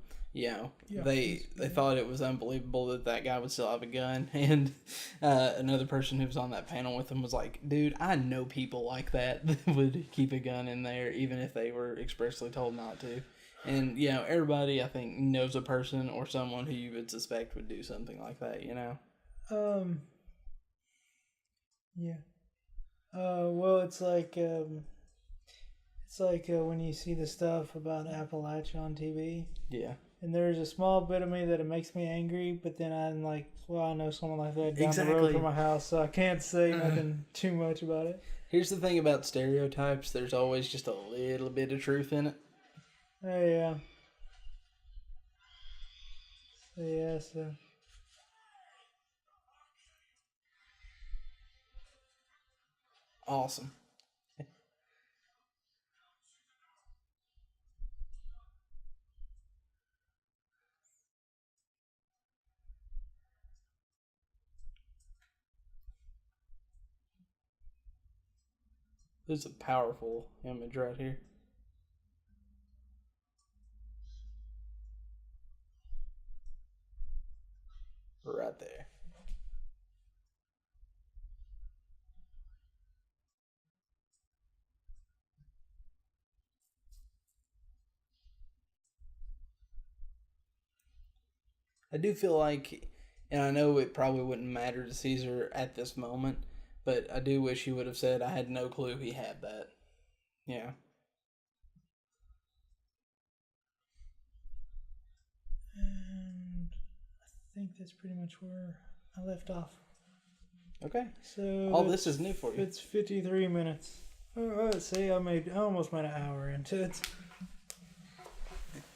they thought it was unbelievable that guy would still have a gun, and another person who was on that panel with him was like, "Dude, I know people like that would keep a gun in there even if they were expressly told not to." And everybody I think knows a person or someone who you would suspect would do something like that. Yeah. Well, it's like when you see the stuff about Appalachia on TV. Yeah. And there's a small bit of me that it makes me angry, but then I'm like, well, I know someone like that down the road from my house, so I can't say nothing too much about it. Here's the thing about stereotypes: there's always just a little bit of truth in it. Oh, yeah. So. Awesome. This is a powerful image right here. Right there. I do feel like, and I know it probably wouldn't matter to Caesar at this moment, but I do wish he would have said, "I had no clue he had that." Yeah. And I think that's pretty much where I left off. Okay. So all this is new for you. It's 53 minutes. Oh, see, I almost made an hour into it.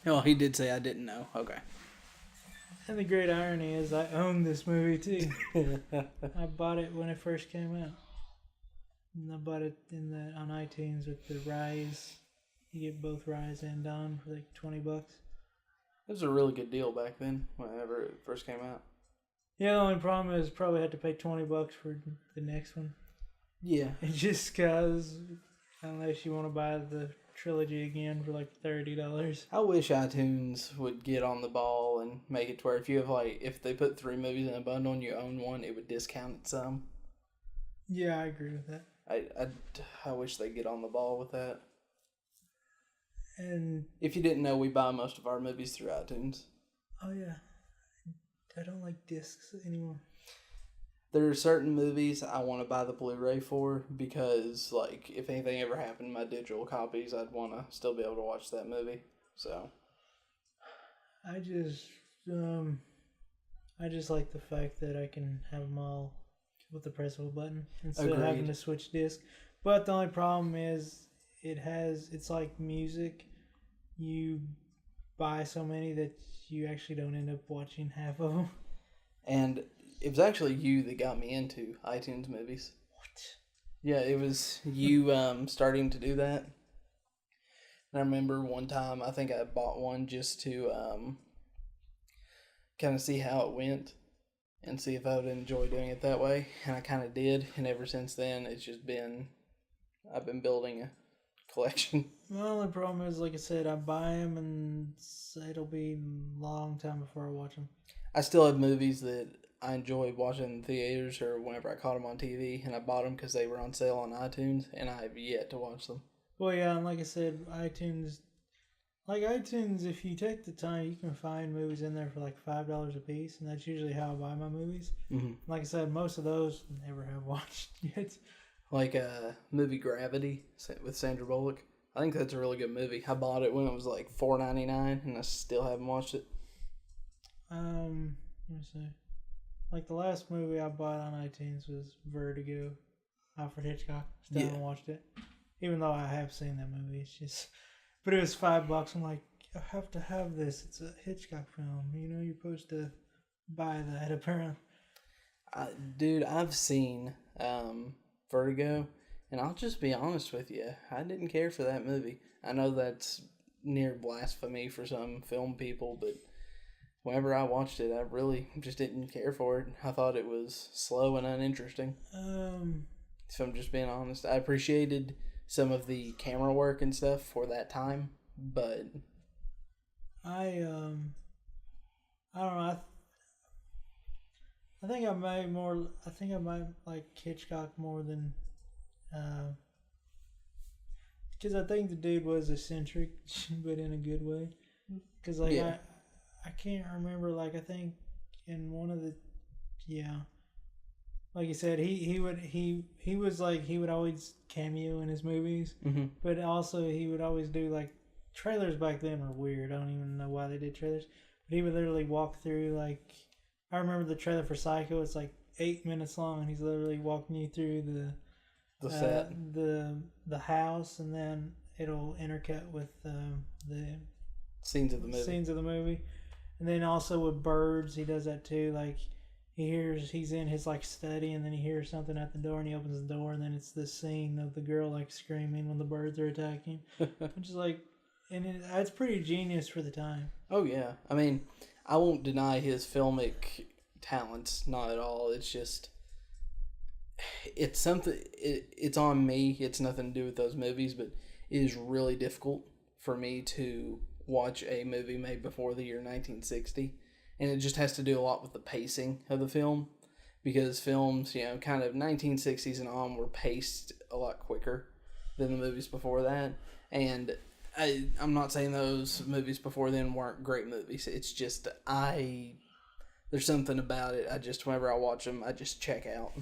Oh, he did say I didn't know. Okay. And the great irony is I own this movie too. I bought it when it first came out. And I bought it on iTunes with the Rise. You get both Rise and Dawn for like $20. It was a really good deal back then, whenever it first came out. Yeah, the only problem is probably had to pay $20 for the next one. Yeah. It's just cause unless you want to buy the trilogy again for like $30. I wish iTunes would get on the ball and make it to where if you have if they put 3 movies in a bundle and you own one, it would discount it some. Yeah, I agree with that. I wish they'd get on the ball with that. And if you didn't know, we buy most of our movies through iTunes. Oh yeah, I don't like discs anymore. There are certain movies I want to buy the Blu-ray for because, if anything ever happened to my digital copies, I'd want to still be able to watch that movie. So, I just like the fact that I can have them all with the press of a button instead of having to switch disc. But the only problem is it's like music. You buy so many that you actually don't end up watching half of them. And it was actually you that got me into iTunes movies. What? Yeah, it was you starting to do that. And I remember one time, I think I bought one just to kind of see how it went and see if I would enjoy doing it that way. And I kind of did. And ever since then, I've been building a collection. The only problem is, like I said, I buy them and it'll be a long time before I watch them. I still have movies that I enjoy watching in theaters or whenever I caught them on TV, and I bought them because they were on sale on iTunes, and I have yet to watch them. Well, yeah, and like I said, iTunes, if you take the time, you can find movies in there for like $5 a piece, and that's usually how I buy my movies. Mm-hmm. Like I said, most of those never have watched yet. Like movie Gravity with Sandra Bullock. I think that's a really good movie. I bought it when it was like $4.99, and I still haven't watched it. Let me see. Like the last movie I bought on iTunes was Vertigo, Alfred Hitchcock. Still haven't watched it, even though I have seen that movie. It's just, but it was $5. I'm like, I have to have this. It's a Hitchcock film. You're supposed to buy that apparently. Dude, I've seen Vertigo, and I'll just be honest with you. I didn't care for that movie. I know that's near blasphemy for some film people, but whenever I watched it, I really just didn't care for it. I thought it was slow and uninteresting. If I'm just being honest, I appreciated some of the camera work and stuff for that time, but I don't know. I think I might like Hitchcock more than, because I think the dude was eccentric, but in a good way. Because I can't remember. I think in one of the, like you said, he would always cameo in his movies, mm-hmm. but also he would always do trailers back then were weird. I don't even know why they did trailers, but he would literally walk through I remember the trailer for Psycho. It's 8 minutes long, and he's literally walking you through the set, the house, and then it'll intercut with the scenes of the movie. And then also with birds, he does that too. He's in his study, and then he hears something at the door, and he opens the door, and then it's the scene of the girl screaming when the birds are attacking. Which is and it's pretty genius for the time. Oh yeah, I mean, I won't deny his filmic talents, not at all. It's just, it's something. It's on me. It's nothing to do with those movies, but it is really difficult for me to watch a movie made before the year 1960, and it just has to do a lot with the pacing of the film, because films, kind of 1960s and on, were paced a lot quicker than the movies before that. And I'm not saying those movies before then weren't great movies. It's just there's something about it. Whenever I watch them, I just check out.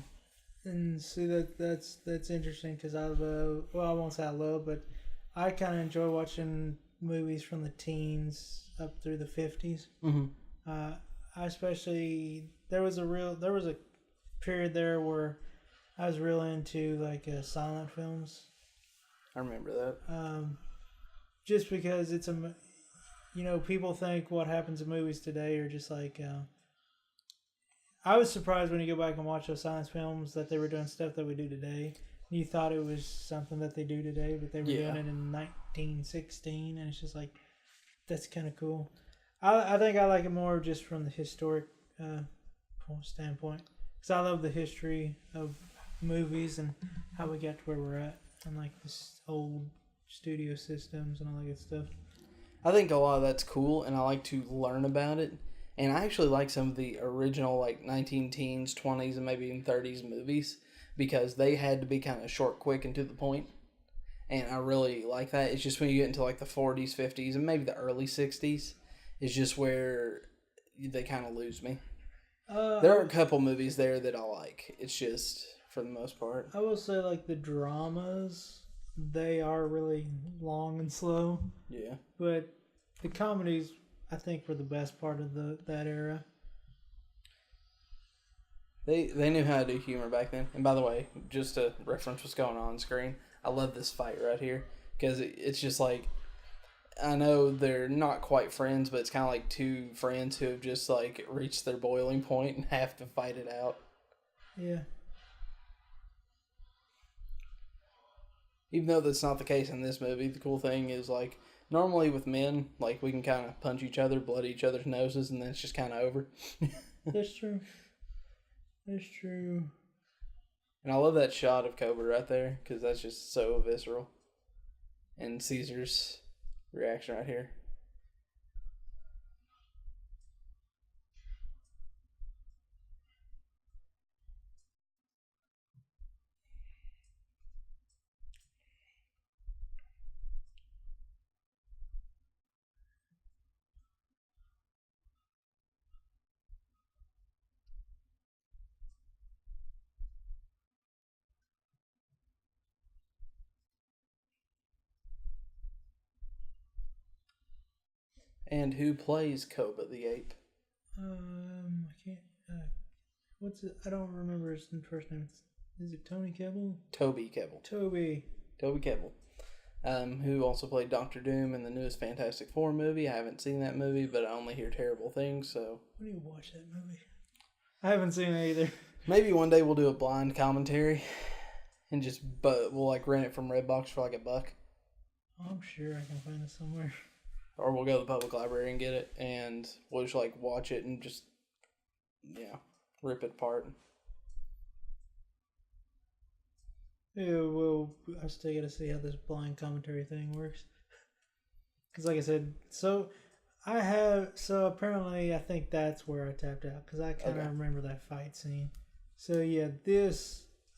And see that's interesting, because I won't say I love, but I kind of enjoy watching movies from the teens up through the 50s. Mm-hmm. I especially there was a period there where I was real into silent films. I remember that. Just because people think what happens in movies today are just like. I was surprised when you go back and watch those science films that they were doing stuff that we do today. You thought it was something that they do today, but they were doing it in 1916, and it's just like, that's kind of cool. I think I like it more just from the historic standpoint, because I love the history of movies and how we got to where we're at, and like this old studio systems and all that good stuff. I think a lot of that's cool, and I like to learn about it. And I actually like some of the original, like 19 teens, 20s, and maybe even 30s movies because they had to be kind of short, quick, and to the point. And I really like that. It's just when you get into like the 40s, 50s, and maybe the early 60s, is just where they kind of lose me. There are a couple movies there that I like. It's just, for the most part. I will say, like, the dramas, they are really long and slow. Yeah. But the comedies, I think, were the best part of that era. They knew how to do humor back then. And by the way, just to reference what's going on screen, I love this fight right here because it's just like, I know they're not quite friends, but it's kind of like two friends who have just like reached their boiling point and have to fight it out. Yeah. Even though that's not the case in this movie, the cool thing is like normally with men, like we can kind of punch each other, blood each other's noses, and then it's just kind of over. That's true. That's true. And I love that shot of Cobra right there because that's just so visceral. And Caesar's reaction right here. And who plays Koba the ape? I can't. What's it? I don't remember his first name. Is it Tony Kebbell? Toby Kebbell. Toby Kebbell. Who also played Doctor Doom in the newest Fantastic Four movie. I haven't seen that movie, but I only hear terrible things, so... I need to watch that movie. I haven't seen it either. Maybe one day we'll do a blind commentary and we'll like rent it from Redbox for like $1. I'm sure I can find it somewhere. Or we'll go to the public library and get it, and we'll just like watch it and just, rip it apart. Yeah, well, I still got to see how this blind commentary thing works. Because, like I said, apparently I think that's where I tapped out. Because I kind of remember that fight scene. So, yeah,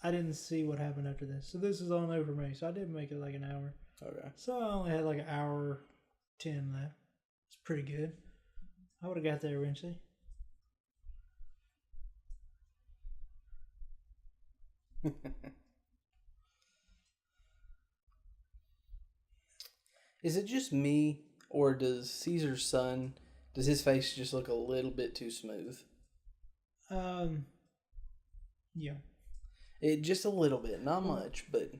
I didn't see what happened after this. So, this is all new for me. So, I didn't make it like an hour. Okay. So, I only had like an hour 10 left. It's pretty good. I would have got there eventually. Is it just me, or does Caesar's son, does his face just look a little bit too smooth? Yeah. It just a little bit, not much, but...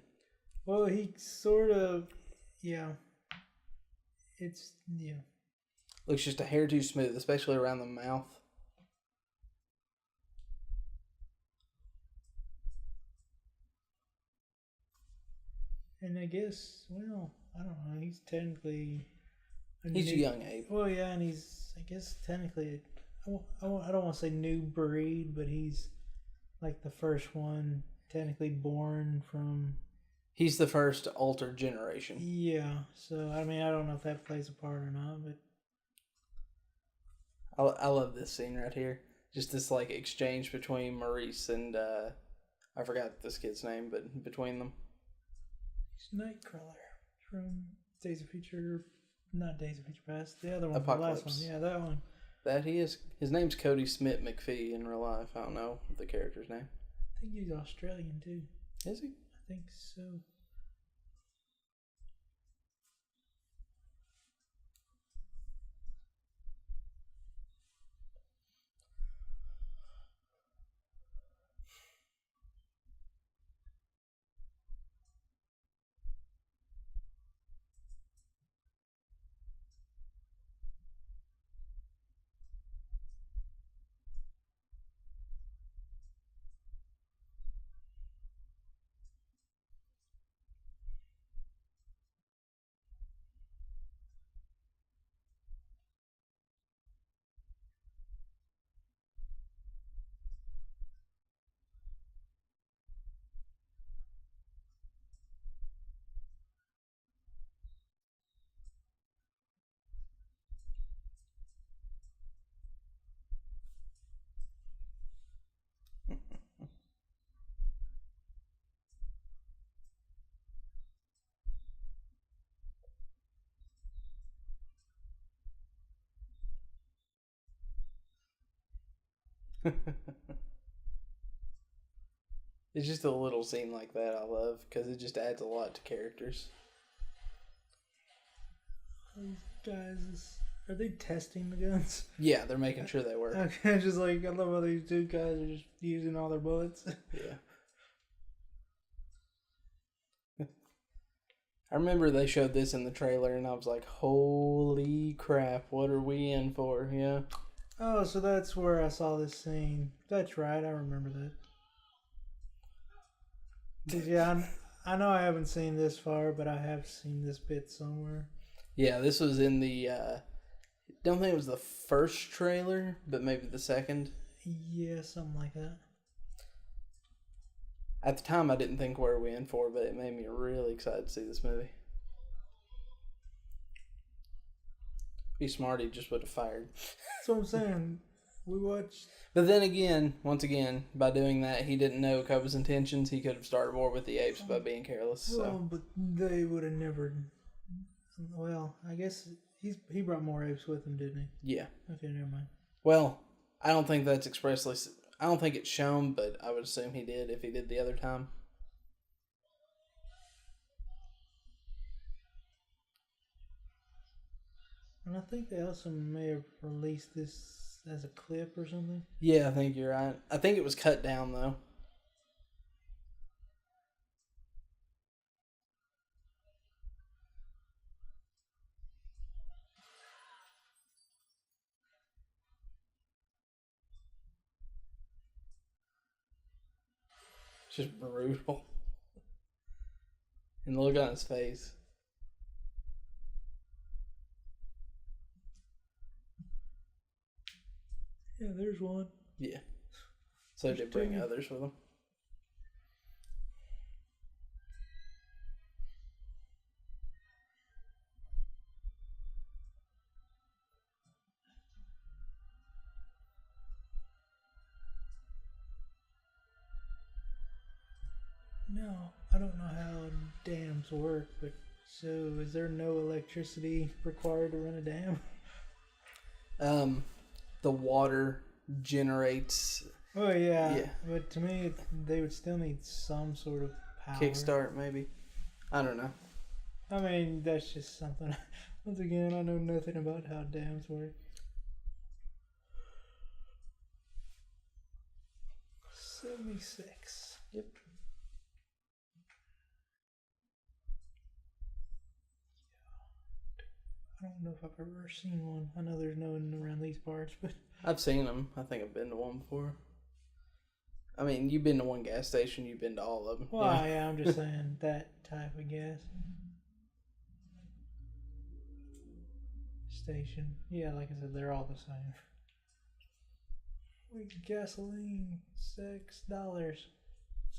Well, he sort of, yeah. It's, yeah. Looks just a hair too smooth, especially around the mouth. And I guess, well, I don't know. He's technically... He's a young ape. Well, yeah, and he's, I guess, technically, I don't want to say new breed, but he's like the first one technically born from... He's the first altered generation. Yeah, so, I mean, I don't know if that plays a part or not, but... I love this scene right here. Just this, like, exchange between Maurice and, I forgot this kid's name, but between them. He's Nightcrawler from Days of Future... Not Days of Future Past. The other one. Apocalypse. The last one. Yeah, that one. That he is. His name's Cody Smit-McPhee in real life. I don't know the character's name. I think he's Australian, too. Is he? I think so. It's just a little scene like that I love because it just adds a lot to characters. These guys, are they testing the guns? Yeah, they're making sure they work. Okay, just like I love how these two guys are just using all their bullets. Yeah. I remember they showed this in the trailer and I was like, holy crap, what are we in for? Yeah. Oh, so that's where I saw this scene. That's right, I remember that. 'Cause, yeah, I know I haven't seen this far, but I have seen this bit somewhere. Yeah, this was in the, don't think it was the first trailer, but maybe the second. Yeah, something like that. At the time, I didn't think what are we in for, but it made me really excited to see this movie. Be smart, he just would have fired. That's what I'm saying. We watched. But then again, once again, by doing that, he didn't know Koba's intentions. He could have started war with the apes by being careless. So. Well, but they would have never. Well, I guess he brought more apes with him, didn't he? Yeah. Okay, never mind. Well, I don't think that's expressly. I don't think it's shown, but I would assume he did if he did the other time. And I think they also may have released this as a clip or something. Yeah, I think you're right. I think it was cut down, though. It's just brutal. And the look on his face. Yeah, there's one. Yeah. So There's they bring two. others with them. No, I don't know how dams work, but so is there no electricity required to run a dam? The water generates Oh yeah, Yeah. but to me, they would still need some sort of power. kickstart, maybe. I don't know. I mean, that's just something. Once again, I know nothing about how dams work. 76. Yep. I don't know if I've ever seen one. I know there's no one around these parts, but I've seen them. I think I've been to one before. I mean, you've been to one gas station. You've been to all of them. well, yeah, I'm just saying that type of gas station. Yeah, like I said, they're all the same. We gasoline $6. It's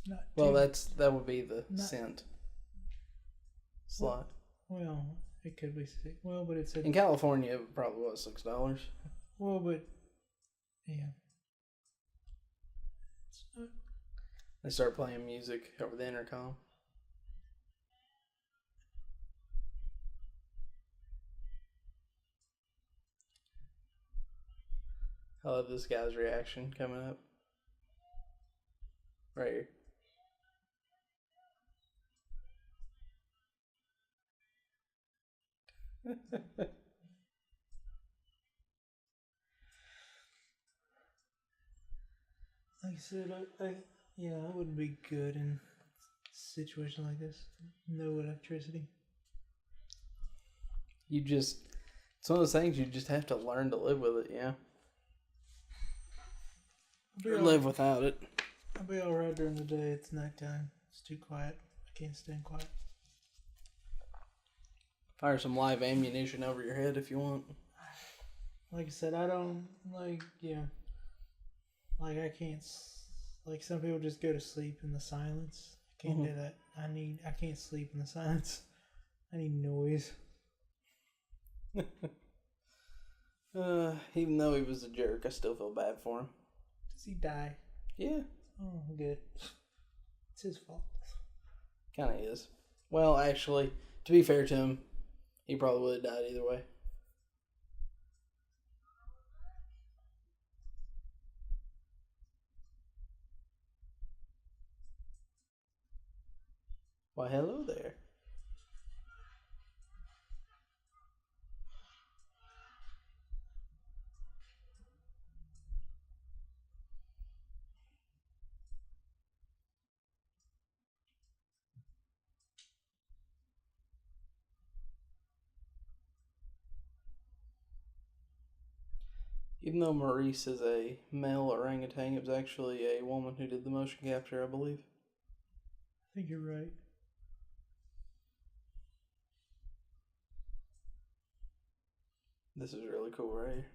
not. Well, too- that would be the Not- cent slot. Well, it could be six. Well, but it said. In California, it probably was $6. Well, but yeah. It's not. They start playing music over the intercom. I love this guy's reaction coming up. Right here. Like I said, yeah, I wouldn't be good in a situation like this. No electricity. It's one of those things you just have to learn to live with it, yeah. Or live without it. I'll be alright during the day. It's nighttime. It's too quiet. I can't stand quiet. Fire some live ammunition over your head if you want. Like I said, I don't like, yeah. Like I can't, like some people just go to sleep in the silence. I can't do that. I can't sleep in the silence. I need noise. Even though he was a jerk, I still feel bad for him. Does he die? Yeah, Oh, good. It's his fault. kind of is. Well, actually, to be fair to him, he probably would have died either way. Why, hello there. Even though Maurice is a male orangutan, it was actually a woman who did the motion capture, I believe. I think you're right. This is really cool right here.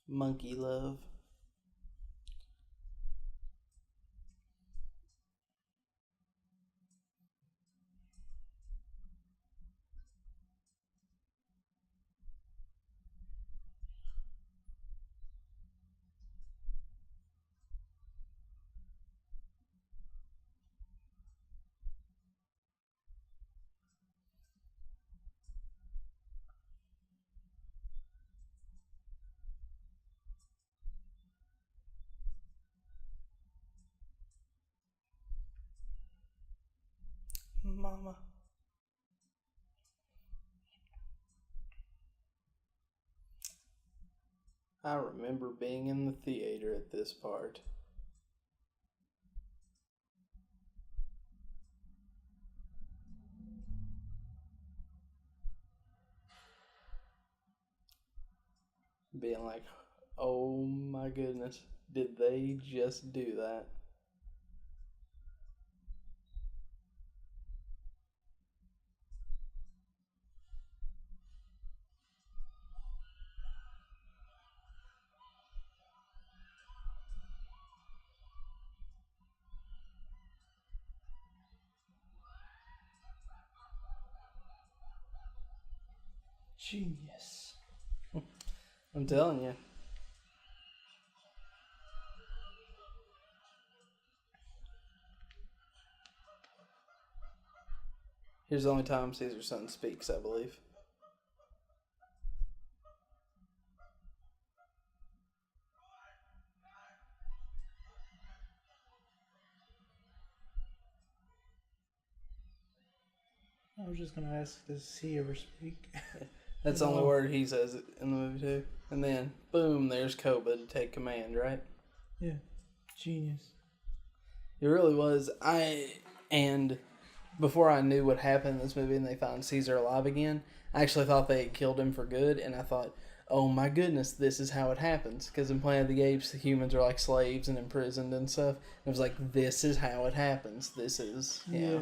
Monkey love. Mama. I remember being in the theater at this part. Being like, oh my goodness, did they just do that? Genius. I'm telling you. Here's the only time Caesar's son speaks, I believe. I was just gonna ask, does he ever speak? That's the only word he says in the movie too. And then, boom, there's Koba to take command, right? Yeah. Genius. It really was. And before I knew what happened in this movie and they found Caesar alive again, I actually thought they had killed him for good, and I thought, oh my goodness, this is how it happens. Because in Planet of the Apes, the humans are like slaves and imprisoned and stuff. And it was like, this is how it happens. This is, Yeah.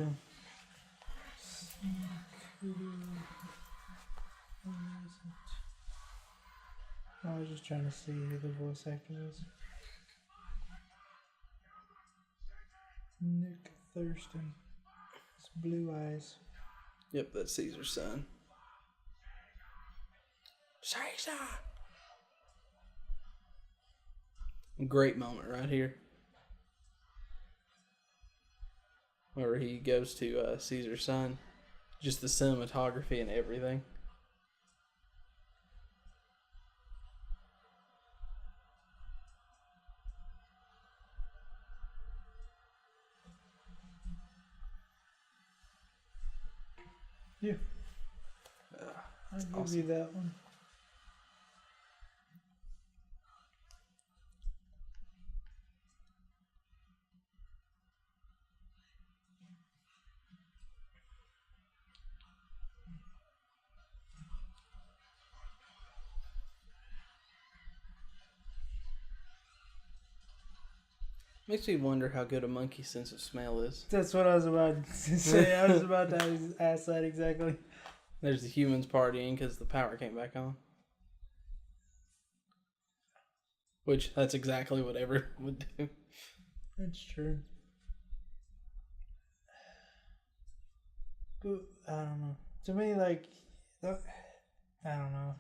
I was just trying to see who the voice actor was. Nick Thurston. It's Blue Eyes. Yep, that's Caesar's son. Caesar! Great moment right here. Where he goes to Caesar's son. Just the cinematography and everything. Yeah. I'll give awesome. you that one. Makes me wonder how good a monkey's sense of smell is. That's what I was about to say. I was about to ask that exactly. There's the humans partying because the power came back on. Which, that's exactly what everyone would do. That's true. But, I don't know. To me, like, I don't know.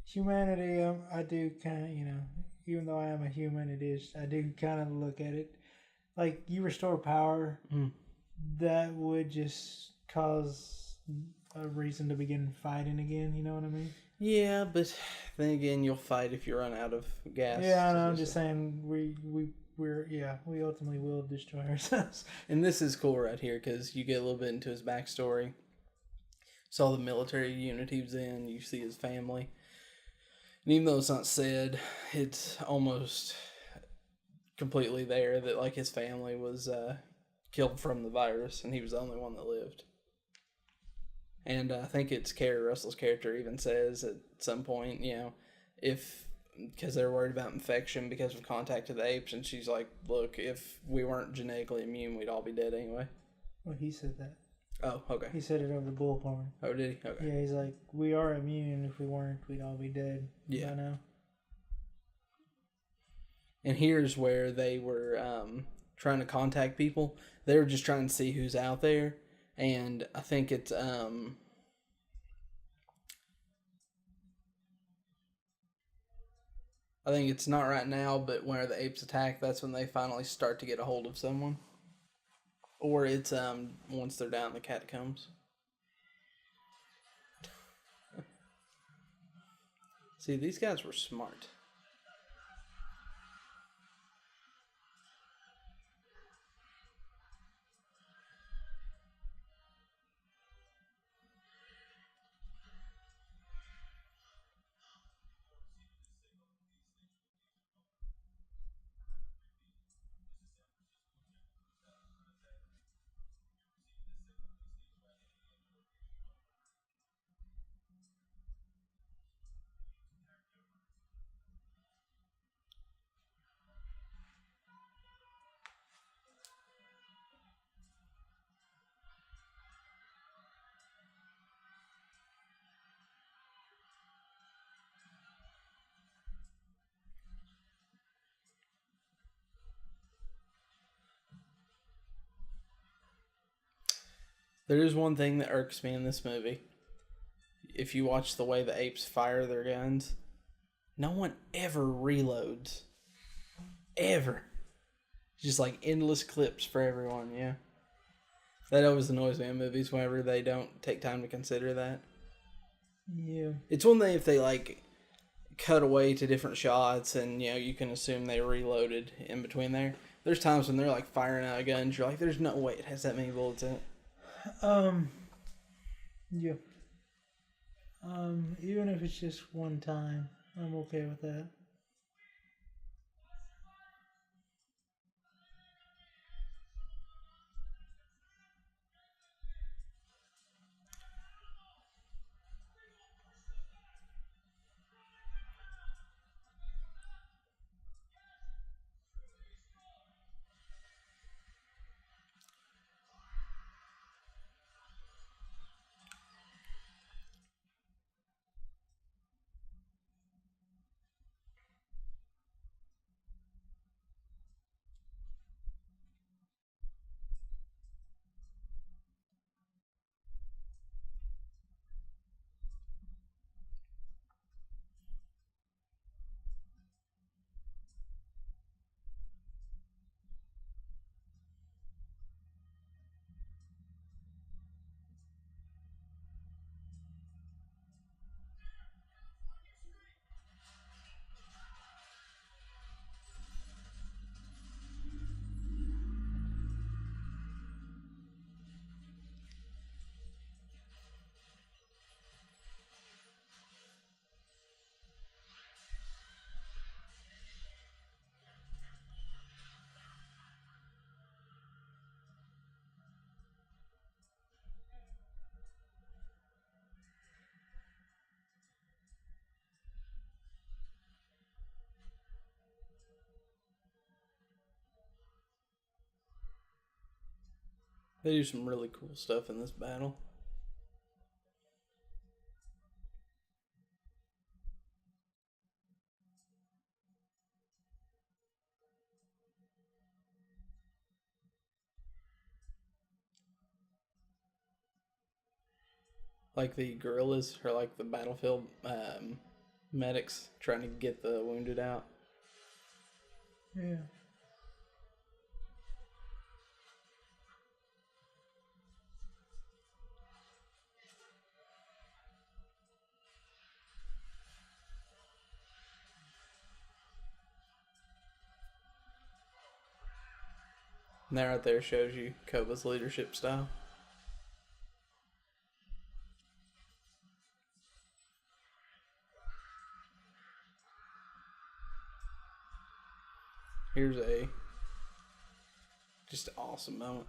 Humanity, I do kind of, even though I am a human, I do kind of look at it. Like, you restore power, that would just cause a reason to begin fighting again, you know what I mean? Yeah, but then again, you'll fight if you run out of gas. Yeah, I know, I'm just saying, we ultimately will destroy ourselves. And this is cool right here, because you get a little bit into his backstory. Saw the military unit he was in, you see his family. And even though it's not said, it's almost completely there that like his family was killed from the virus and he was the only one that lived. And I think it's Kerry Russell's character even says at some point, if because they're worried about infection because of contact to the apes, and she's like, look, if we weren't genetically immune, we'd all be dead anyway. Well, he said that. Oh, okay. He said it over the bullhorn. Oh, did he? Okay. Yeah, he's like, we are immune. If we weren't, we'd all be dead. Yeah. I know. And here's where they were trying to contact people. They were just trying to see who's out there. And I think it's I think it's not right now, but where the apes attack, that's when they finally start to get a hold of someone. Or it's once they're down in the catacombs. See, these guys were smart. There is one thing that irks me in this movie. If you watch the way the apes fire their guns, no one ever reloads. Ever. Just like endless clips for everyone, yeah. That always annoys me in movies whenever they don't take time to consider that. Yeah. It's one thing if they like cut away to different shots and you can assume they reloaded in between there. There's times when they're like firing out guns, you're like, there's no way it has that many bullets in it. Yeah. Even if it's just one time, I'm okay with that. They do some really cool stuff in this battle. like the guerrillas or like the battlefield medics trying to get the wounded out. Yeah. And that right there shows you Koba's leadership style. Here's a just awesome moment.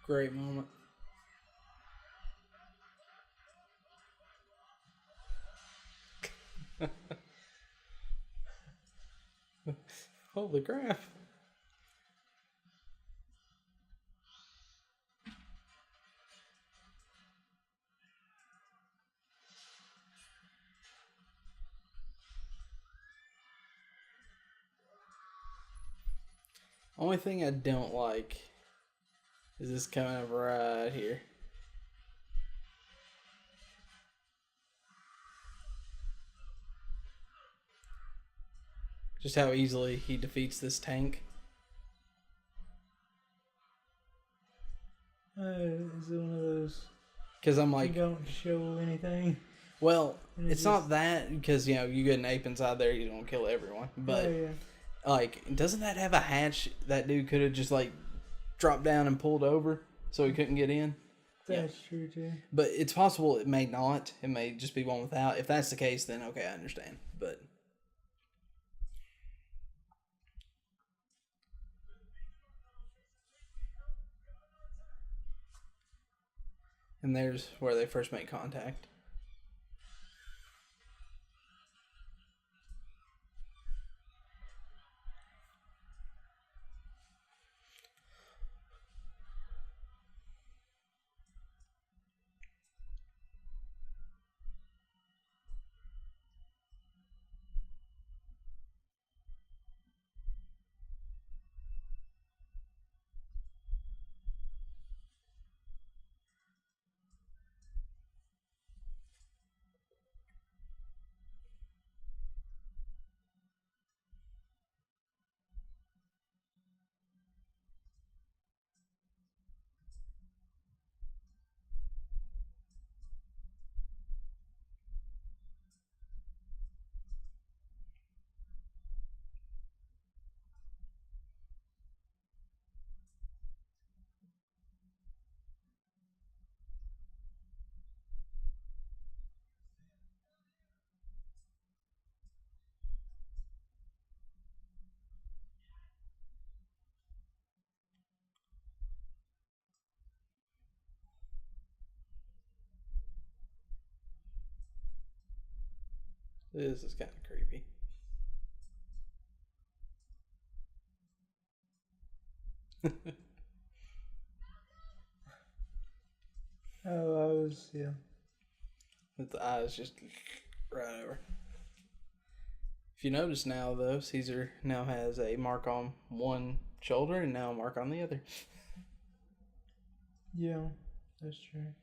Great moment. Holy crap. Only thing I don't like is this coming up right here. Just how easily he defeats this tank. Is it one of those? Because I'm like, you don't show anything. well, And it's not that, because, you know, you get an ape inside there, you don't kill everyone. But, like, doesn't that have a hatch that dude could have just, like, dropped down and pulled over so he couldn't get in? That's true, too. But it's possible it may not. It may just be one without. If that's the case, then okay, I understand. But... and there's where they first make contact. This is kind of creepy. Yeah. With the eyes just right over. If you notice now, though, Caesar now has a mark on one shoulder and now a mark on the other. Yeah, that's true.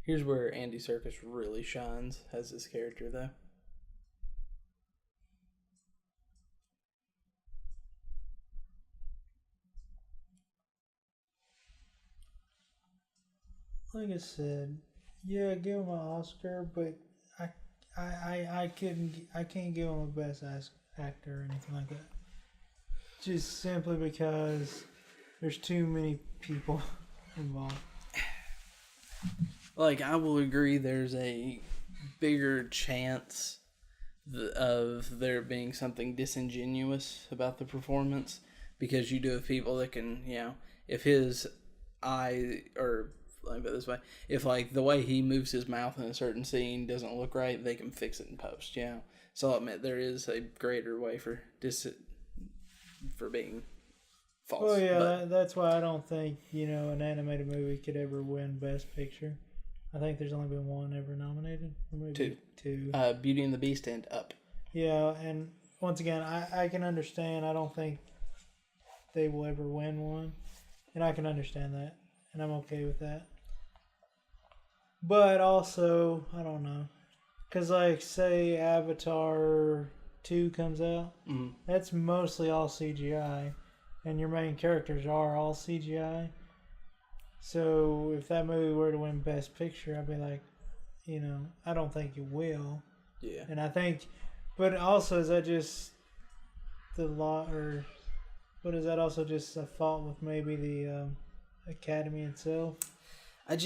Here's where Andy Serkis really shines as his character, though. Like I said, yeah, give him an Oscar, but I can't give him a best actor or anything like that. Just simply because there's too many people involved. Like, I will agree there's a bigger chance of there being something disingenuous about the performance, because you do have people that can, if his eye, or let me put it this way, if like the way he moves his mouth in a certain scene doesn't look right, they can fix it in post. So I'll admit there is a greater way for being false. Well, yeah, that's why I don't think an animated movie could ever win Best Picture. I think there's only been one ever nominated. Or maybe two. Beauty and the Beast and Up. Yeah, and once again, I can understand. I don't think they will ever win one, and I can understand that, and I'm okay with that. But also, I don't know, because like say Avatar 2 comes out, that's mostly all CGI, and your main characters are all CGI. So if that movie were to win Best Picture, I'd be like, I don't think it will. Yeah. And I think, but also is that just the law, or what is that also just a fault with maybe the Academy itself? I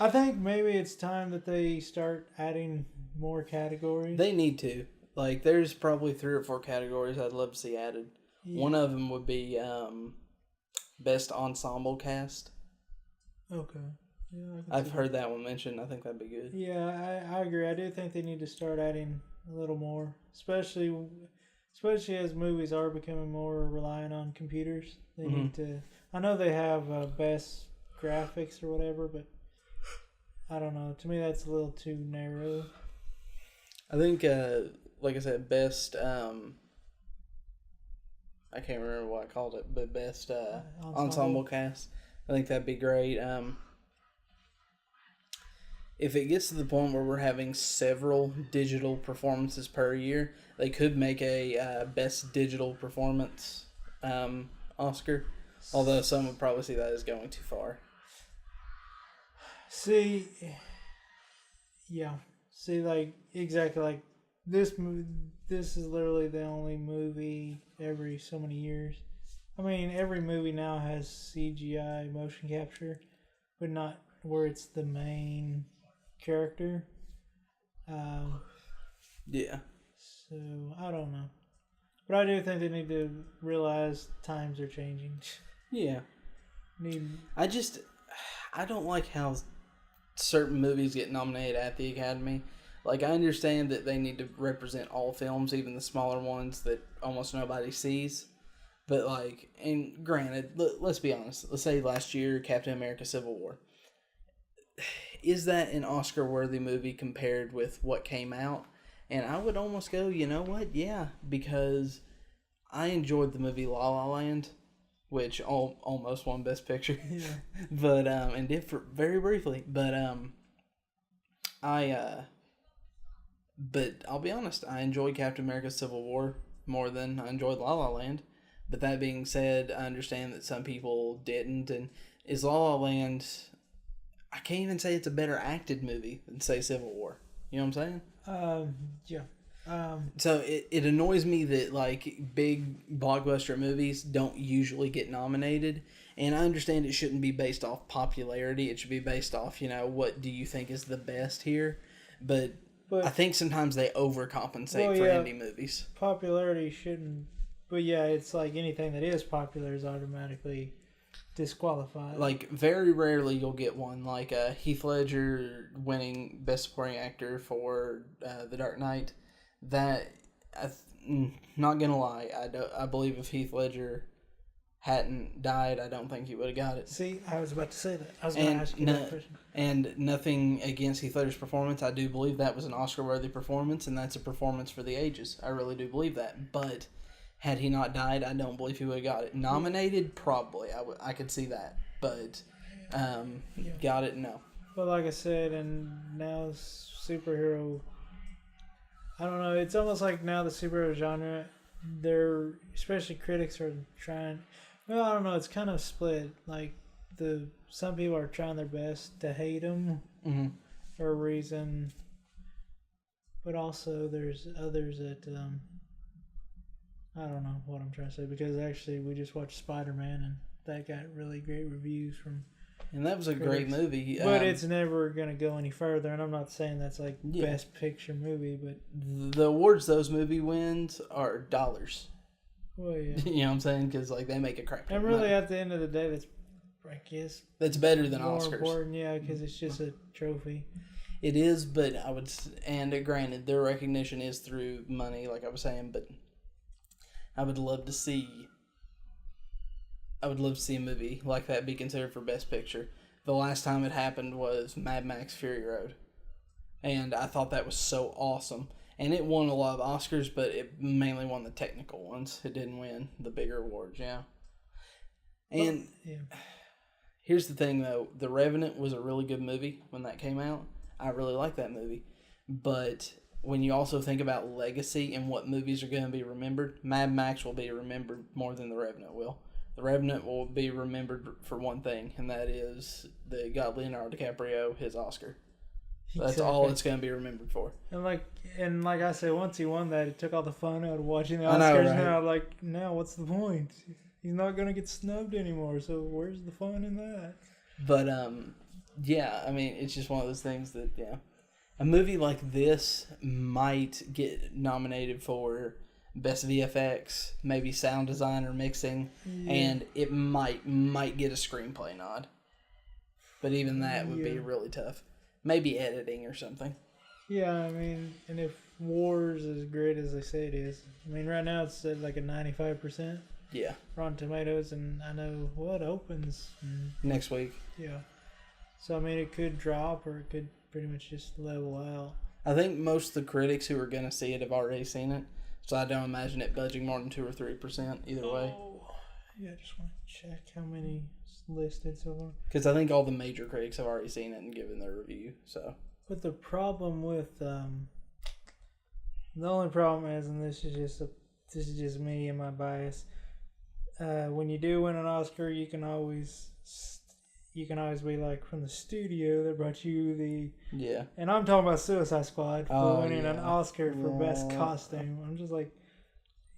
think maybe it's time that they start adding more categories. They need to. Like, there's probably 3 or 4 categories I'd love to see added. Yeah. One of them would be Best Ensemble Cast. Okay. Yeah, I've heard that one mentioned. I think that'd be good. Yeah, I agree. I do think they need to start adding a little more, especially as movies are becoming more reliant on computers. They need to. I know they have best graphics or whatever, but I don't know. To me, that's a little too narrow. I think, like I said, best. I can't remember what I called it, but best ensemble cast. I think that'd be great. If it gets to the point where we're having several digital performances per year, they could make a best digital performance Oscar. Although some would probably see that as going too far. See, like exactly like this movie. This is literally the only movie every so many years. I mean, every movie now has CGI motion capture, but not where it's the main character. Yeah. So, I don't know. But I do think they need to realize times are changing. Yeah. I don't like how certain movies get nominated at the Academy. Like, I understand that they need to represent all films, even the smaller ones that almost nobody sees. But, like, and granted, let's be honest. Let's say last year, Captain America Civil War. Is that an Oscar-worthy movie compared with what came out? And I would almost go, you know what? Yeah, because I enjoyed the movie La La Land, which almost won Best Picture. Yeah. But, and did for very briefly. But, but I'll be honest, I enjoyed Captain America Civil War more than I enjoyed La La Land. But that being said, I understand that some people didn't. And is La La Land, I can't even say it's a better acted movie than, say, Civil War. You know what I'm saying? Yeah. So it annoys me that, like, big blockbuster movies don't usually get nominated. And I understand it shouldn't be based off popularity. It should be based off, what do you think is the best here. But I think sometimes they overcompensate for indie movies. Popularity shouldn't. But yeah, it's like anything that is popular is automatically disqualified. Like, very rarely you'll get one like Heath Ledger winning Best Supporting Actor for The Dark Knight. That, not gonna lie, I believe if Heath Ledger hadn't died, I don't think he would have got it. See, I was about to say that. I was going to ask you that question. And nothing against Heath Ledger's performance. I do believe that was an Oscar-worthy performance, and that's a performance for the ages. I really do believe that. But had he not died, I don't believe he would have got it. Nominated, probably. I could see that. But got it, no. But like I said, and now superhero, I don't know. It's almost like now the superhero genre, especially critics are trying. Well, I don't know. It's kind of split. Like some people are trying their best to hate them for a reason, but also there's others that I don't know what I'm trying to say, because actually we just watched Spider-Man and that got really great reviews from. And that was a great movie. But it's never going to go any further. And I'm not saying that's like best picture movie, but the awards those movie wins are dollars. Well, yeah. You know what I'm saying? Because like they make a crap. And really, at the end of the day, that's, I guess, that's better than more Oscars. Important, yeah, because it's just a trophy. It is, but I would, and granted, their recognition is through money, like I was saying. But I would love to see a movie like that be considered for Best Picture. The last time it happened was Mad Max Fury Road. And I thought that was so awesome. And it won a lot of Oscars, but it mainly won the technical ones. It didn't win the bigger awards, yeah. And here's the thing, though. The Revenant was a really good movie when that came out. I really like that movie. But when you also think about legacy and what movies are going to be remembered, Mad Max will be remembered more than The Revenant will. The Revenant will be remembered for one thing, and that is that it got Leonardo DiCaprio his Oscar. That's all it's going to be remembered for. And like I said, once he won that, it took all the fun out of watching the Oscars. I know, right? Now what's the point? He's not going to get snubbed anymore, so where's the fun in that? But, yeah, I mean, it's just one of those things that, yeah. A movie like this might get nominated for Best VFX, maybe sound design or mixing, and it might get a screenplay nod. But even that would be really tough. Maybe editing or something. Yeah, I mean, and if War's as great as they say it is, I mean, right now it's at like a 95%. Yeah. Rotten Tomatoes, and I know what opens next week. Yeah. So, I mean, it could drop or it could pretty much just level out. I think most of the critics who are going to see it have already seen it. So I don't imagine it budging more than 2 or 3% either way. Yeah, I just want to check how many listed so far. Because I think all the major critics have already seen it and given their review. So. But the problem with the only problem is, and this is just me and my bias. When you do win an Oscar, you can always be like, from the studio that brought you the... Yeah. And I'm talking about Suicide Squad for winning an Oscar for Best Costume. I'm just like,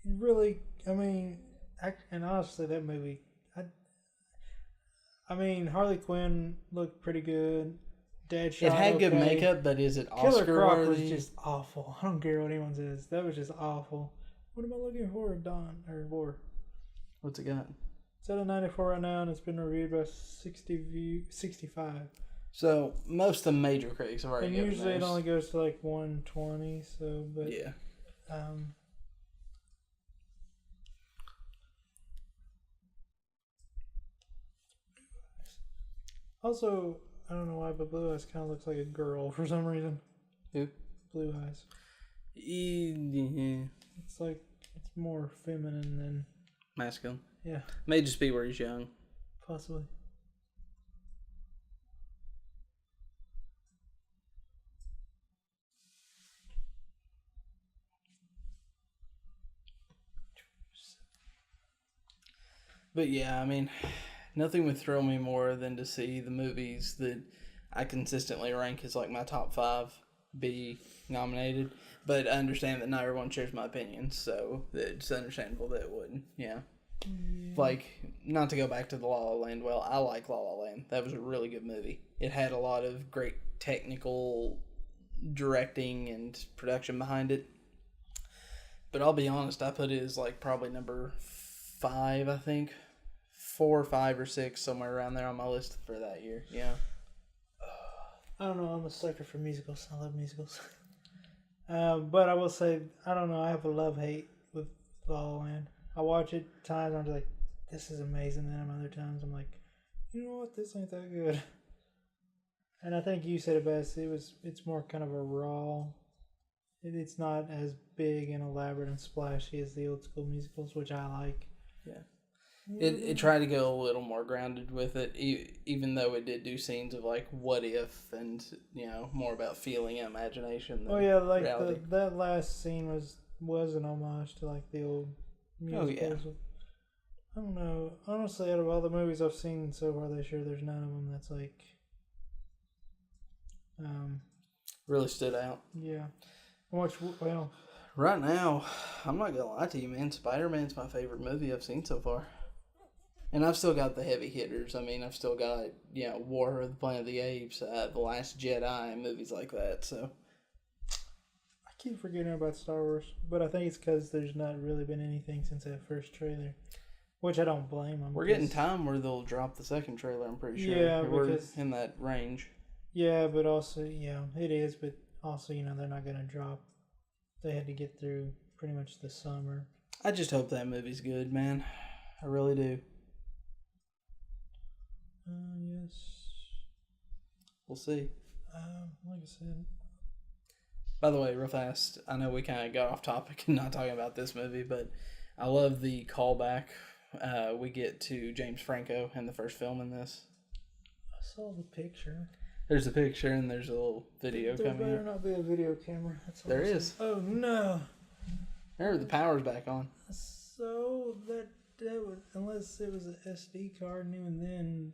really, I mean, and honestly, that movie, I mean, Harley Quinn looked pretty good. Deadshot, it had good makeup, but is it Oscar Killer Croc worthy? was just awful. I don't care what anyone says. That was just awful. What am I looking for, Don? Or War? What's it got? It's at a 94 right now, and it's been reviewed by 65. So most of the major critics have already. And usually it only goes to like 120. So, but yeah. Also, I don't know why, but Blue Eyes kind of looks like a girl for some reason. Who? Blue Eyes. Yeah. It's like, it's more feminine than masculine. Yeah. May just be where he's young. Possibly. But yeah, I mean, nothing would thrill me more than to see the movies that I consistently rank as like my top 5 be nominated. But I understand that not everyone shares my opinion, so it's understandable that it wouldn't. Yeah. Like, not to go back to the La La Land, well, I like La La Land. That was a really good movie. It had a lot of great technical directing and production behind it. But I'll be honest, I put it as like probably number 5, I think. 4, 5, or 6, somewhere around there on my list for that year. Yeah. I don't know. I'm a sucker for musicals. I love musicals. But I will say, I don't know. I have a love-hate with La La Land. I watch it times. I'm just like, this is amazing. Then other times I'm like, you know what? This ain't that good. And I think you said it best. It's more kind of a raw. It's not as big and elaborate and splashy as the old school musicals, which I like. Yeah. It tried to go a little more grounded with it, even though it did do scenes of like what if and more about feeling and imagination than Oh yeah, like reality. that last scene was an homage to like the old musicals. Yeah. I don't know. Honestly, out of all the movies I've seen so far this year, there's none of them that's like, Really stood out. yeah. Well, Right now, I'm not gonna lie to you, man. Spider-Man's my favorite movie I've seen so far. And I've still got the heavy hitters. I mean, I've still got, War of the Planet of the Apes, The Last Jedi, and movies like that. So I keep forgetting about Star Wars, but I think it's because there's not really been anything since that first trailer, which I don't blame them. we're getting time where they'll drop the second trailer, I'm pretty sure. Yeah, we're because in that range. Yeah, but also, yeah, it is, but also, they're not going to drop. They had to get through pretty much the summer. I just hope that movie's good, man. I really do. Yes. We'll see. Like I said. By the way, real fast, I know we kind of got off topic and not talking about this movie, but I love the callback we get to James Franco in the first film in this. I saw the picture. There's a picture and there's a little video coming There better up. not be a video camera. That's all There I'm is. saying. Oh no! There, the power's back on. So that would, unless it was an SD card, and even then,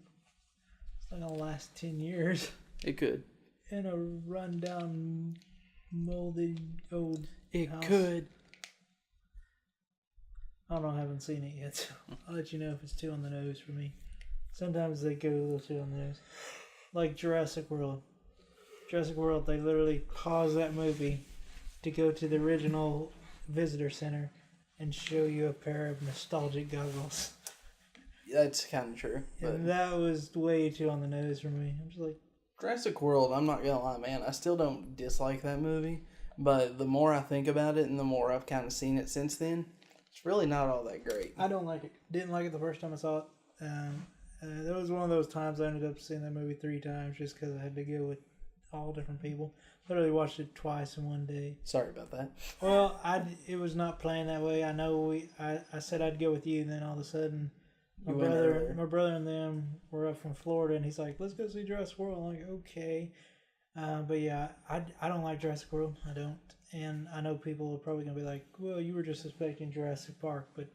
it's not gonna last 10 years. It could. In a rundown, molded old. It house. could. I don't know. I haven't seen it yet. So I'll let you know if it's too on the nose for me. Sometimes they go a little too on the nose. Like Jurassic World. Jurassic World, they literally paused that movie to go to the original visitor center and show you a pair of nostalgic goggles. That's kind of true. But And that was way too on the nose for me. I'm just like, Jurassic World, I'm not gonna lie, man. I still don't dislike that movie, but the more I think about it and the more I've kind of seen it since then, it's really not all that great. I don't like it. Didn't like it the first time I saw it. That was one of those times I ended up seeing that movie 3 times just because I had to go with all different people. Literally watched it twice in one day. Sorry about that. Well, it was not planned that way. I know I said I'd go with you, and then all of a sudden, my brother and them were up from Florida, and he's like, "Let's go see Jurassic World." I'm like, "Okay," but yeah, I don't like Jurassic World. I don't, and I know people are probably gonna be like, "Well, you were just expecting Jurassic Park," but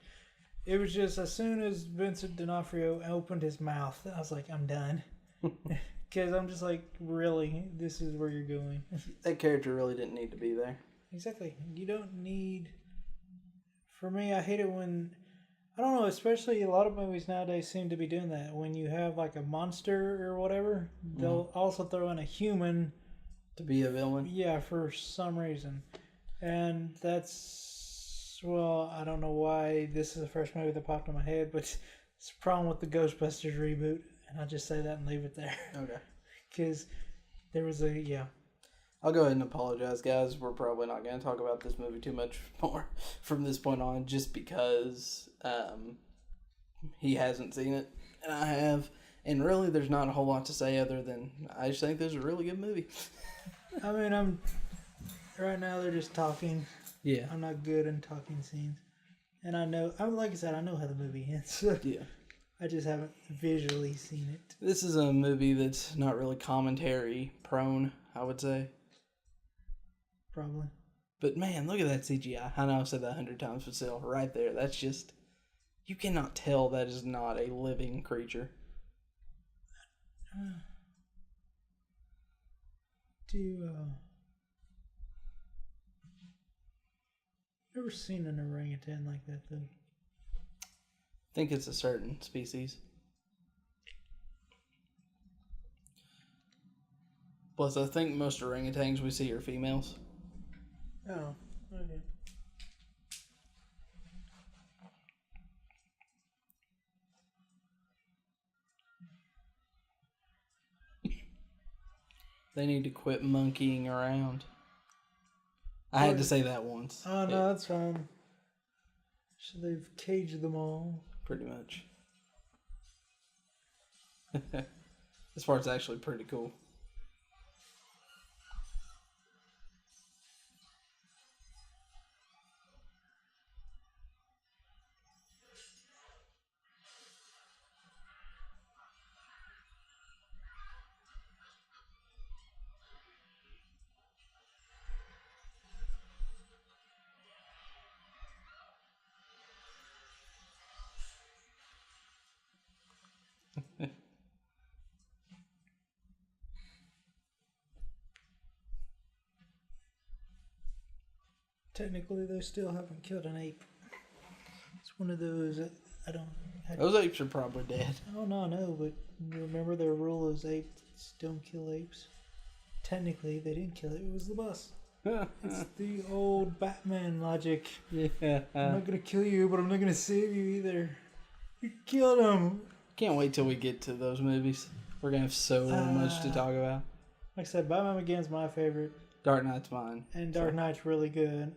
it was just as soon as Vincent D'Onofrio opened his mouth, I was like, "I'm done." Because I'm just like, really? This is where you're going? That character really didn't need to be there. Exactly. You don't need... For me, I hate it when... I don't know, especially a lot of movies nowadays seem to be doing that. When you have like a monster or whatever, they'll also throw in a human... To be a villain? Yeah, for some reason. And that's... Well, I don't know why this is the first movie that popped in my head, but it's a problem with the Ghostbusters reboot. And I'll just say that and leave it there. Okay. Because there was a, yeah. I'll go ahead and apologize, guys. We're probably not going to talk about this movie too much more from this point on, just because he hasn't seen it, and I have. And really, there's not a whole lot to say other than I just think this is a really good movie. I mean, right now they're just talking. Yeah. I'm not good in talking scenes. And I know, like I said, I know how the movie ends. Yeah. I just haven't visually seen it. This is a movie that's not really commentary prone, I would say. Probably. But man, look at that CGI. I know I've said that 100 times, but still, right there, that's just... You cannot tell that is not a living creature. Never seen an orangutan like that, though. I think it's a certain species. Plus, I think most orangutans we see are females. Oh, okay. They need to quit monkeying around. I had to say that once. Oh, no, that's fine. So they've caged them all. Pretty much. This part's actually pretty cool. technically they still haven't killed an ape. It's one of those that I don't. Those apes are probably dead. Oh no, no, but remember their rule is apes don't kill apes. Technically, they didn't kill it. It was the bus. It's the old Batman logic. Yeah. I'm not gonna kill you, but I'm not gonna save you either. You killed him. Can't wait till we get to those movies. We're gonna have so much to talk about. Like I said, Batman Begins my favorite. Dark Knight's mine. And Dark Knight's really good.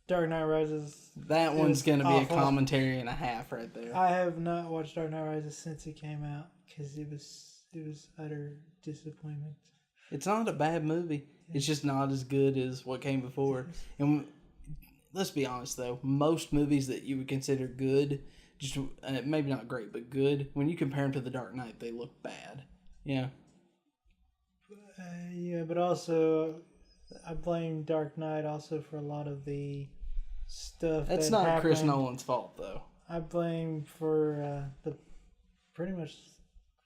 Dark Knight Rises. That one's gonna be awful. a commentary and a half right there. I have not watched Dark Knight Rises since it came out because it was utter disappointment. It's not a bad movie. It's just not as good as what came before. And let's be honest, though, most movies that you would consider good, just maybe not great, but good, when you compare them to The Dark Knight, they look bad. Yeah. Yeah, but also I blame Dark Knight also for a lot of the stuff. That's that not happened. Chris Nolan's fault, though. I blame for the pretty much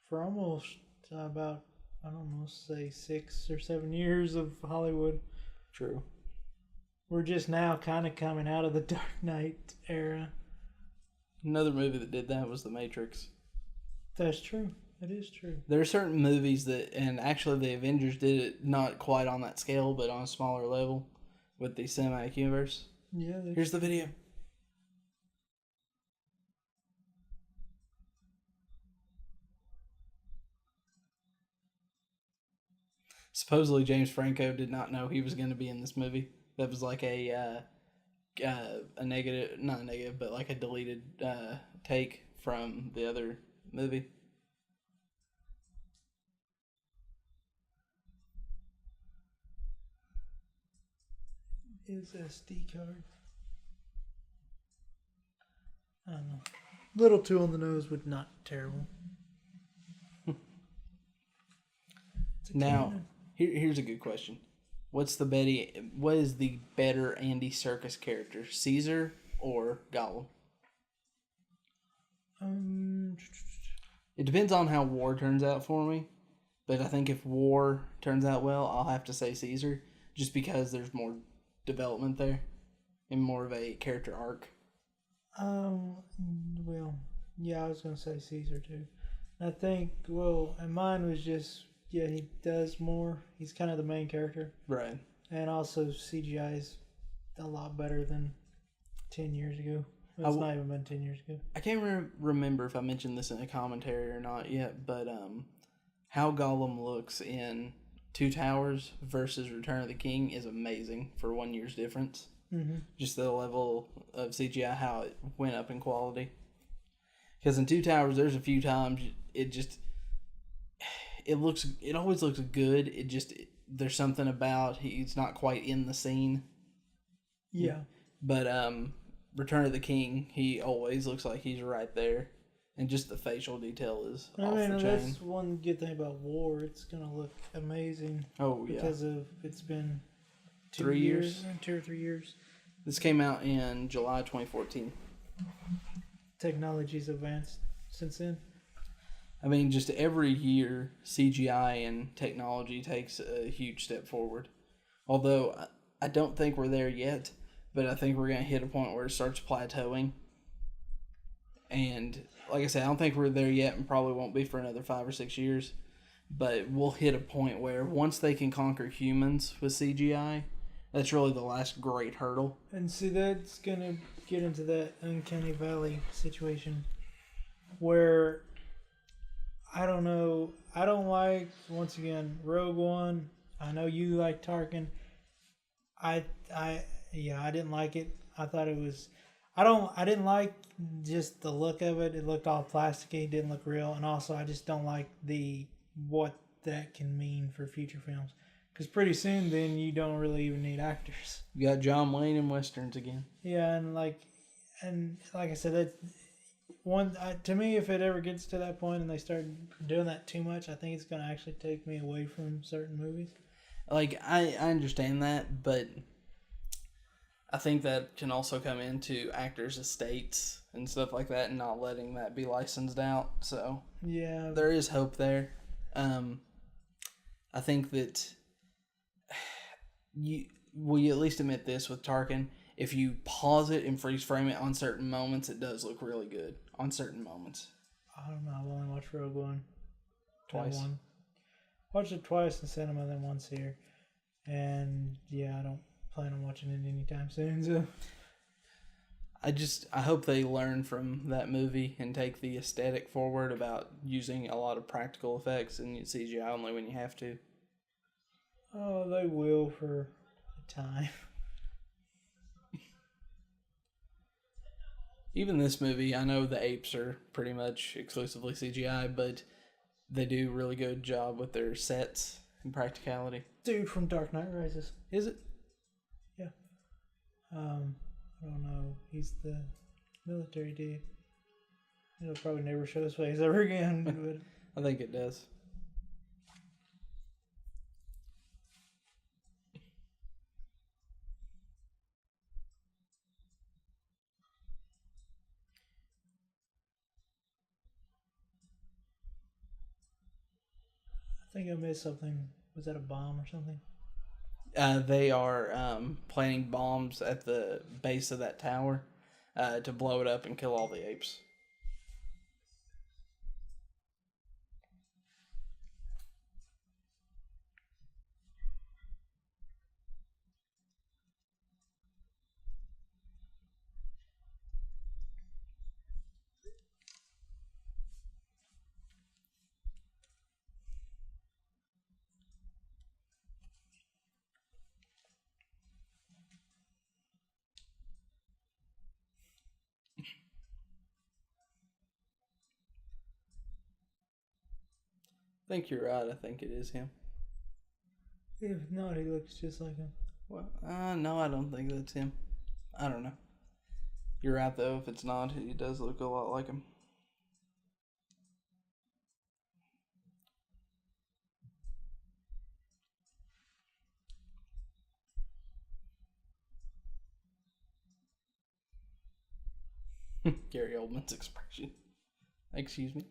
for almost about, I don't know, say 6 or 7 years of Hollywood. True. We're just now kind of coming out of the Dark Knight era. Another movie that did that was The Matrix. That's true. That is true. There are certain movies that, and actually the Avengers did it not quite on that scale, but on a smaller level with the cinematic universe. Yeah. Here's the video. Supposedly James Franco did not know he was going to be in this movie. That was like a negative, not a negative, but like a deleted take from the other movie. His SD card. I don't know. Little too on the nose, but not terrible. Now, here's a good question. What is the better Andy Serkis character, Caesar or Gollum? It depends on how War turns out for me, but I think if War turns out well, I'll have to say Caesar, just because there's more development there and more of a character arc. Well, yeah, I was gonna say Caesar too. I think, and mine was just, yeah, he does more. He's kind of the main character. Right. And also CGI is a lot better than 10 years ago. It's not even been 10 years ago. I can't remember if I mentioned this in a commentary or not yet, but how Gollum looks in Two Towers versus Return of the King is amazing for 1 year's difference. Mm-hmm. Just the level of CGI, how it went up in quality. Because in Two Towers, there's a few times it always looks good. There's something about he's not quite in the scene. Yeah. But Return of the King, he always looks like he's right there. And just the facial detail is off the chain. That's one good thing about War. It's going to look amazing. Oh, yeah. Because it's been 2 years? 2 or 3 years. This came out in July 2014. Technology's advanced since then. I mean, just every year, CGI and technology takes a huge step forward. Although, I don't think we're there yet, but I think we're going to hit a point where it starts plateauing. And, like I said, I don't think we're there yet and probably won't be for another 5 or 6 years. But we'll hit a point where once they can conquer humans with CGI, that's really the last great hurdle. And see, that's going to get into that Uncanny Valley situation where, I don't know, I don't like, once again, Rogue One. I know you like Tarkin. I didn't like it. I thought it was, I didn't like just the look of it. It looked all plasticky, didn't look real. And also, I just don't like what that can mean for future films. Because pretty soon, then, you don't really even need actors. You got John Wayne in Westerns again. Yeah, and like I said, that one to me, if it ever gets to that point and they start doing that too much, I think it's going to actually take me away from certain movies. Like, I understand that, but I think that can also come into actors' estates and stuff like that and not letting that be licensed out. So, yeah, there is hope there. I think that we at least admit this with Tarkin. if you pause it and freeze frame it on certain moments, it does look really good on certain moments. I don't know. I've only watched Rogue One. Twice. Watched it twice in cinema, then once here. And yeah, I don't plan on watching it anytime soon. So I hope they learn from that movie and take the aesthetic forward about using a lot of practical effects and CGI only when you have to. oh, they will for a time. Even this movie, I know the apes are pretty much exclusively CGI, but they do a really good job with their sets and practicality. Dude from Dark Knight Rises. Is it? Yeah. I don't know. He's the military dude. It'll probably never show his face ever again. But I think it does. I think I missed something. Was that a bomb or something? They are planting bombs at the base of that tower to blow it up and kill all the apes. I think you're right. I think it is him. If not, he looks just like him. Well, no, I don't think that's him. I don't know. You're right, though. If it's not, he does look a lot like him. Gary Oldman's expression. Excuse me.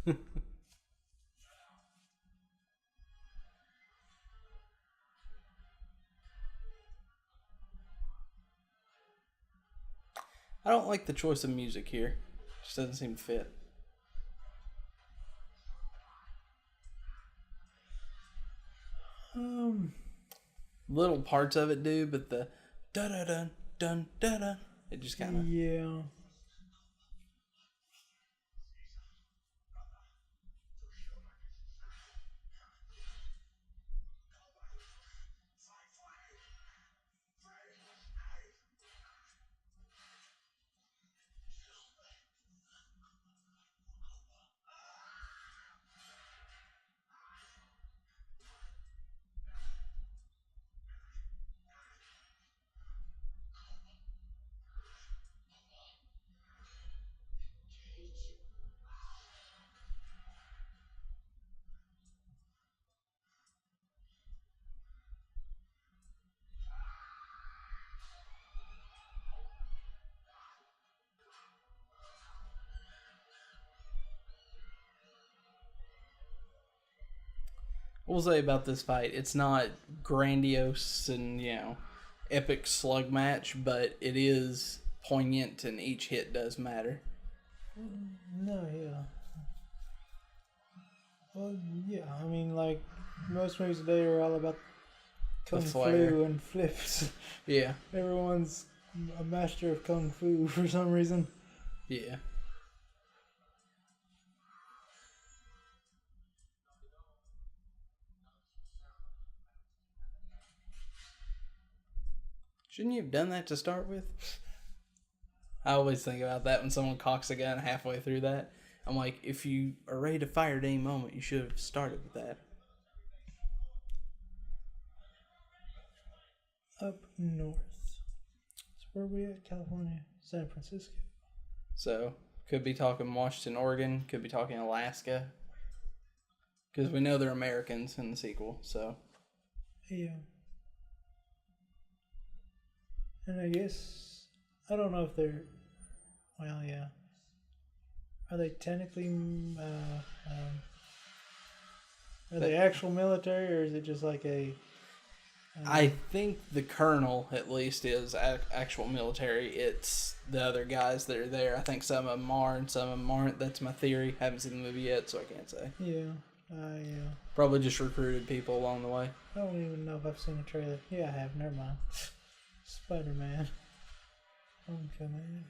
I don't like the choice of music here. Just doesn't seem to fit. Um, Little parts of it do, but the da da dun dun da da, it just kind of. yeah. We'll say about this fight, it's not grandiose and epic slug match, but it is poignant, and each hit does matter. No, yeah. Well, yeah. I mean, like most movies today are all about kung fu and flips. Yeah. Everyone's a master of kung fu for some reason. Yeah. Shouldn't you have done that to start with? I always think about that when someone cocks a gun halfway through that. I'm like, if you are ready to fire at any moment, you should have started with that. Up north. So where are we at? California, San Francisco. So, could be talking Washington, Oregon. Could be talking Alaska. Because we know they're Americans in the sequel, so. Yeah. And I guess, I don't know if they're, well, yeah. Are they technically, are they actual military, or is it just like a... I think the colonel, at least, is actual military. It's the other guys that are there. I think some of them are and some of them aren't. That's my theory. Haven't seen the movie yet, so I can't say. Yeah. Yeah. Probably just recruited people along the way. I don't even know if I've seen a trailer. Yeah, I have. Never mind. Spider-Man. Homecoming.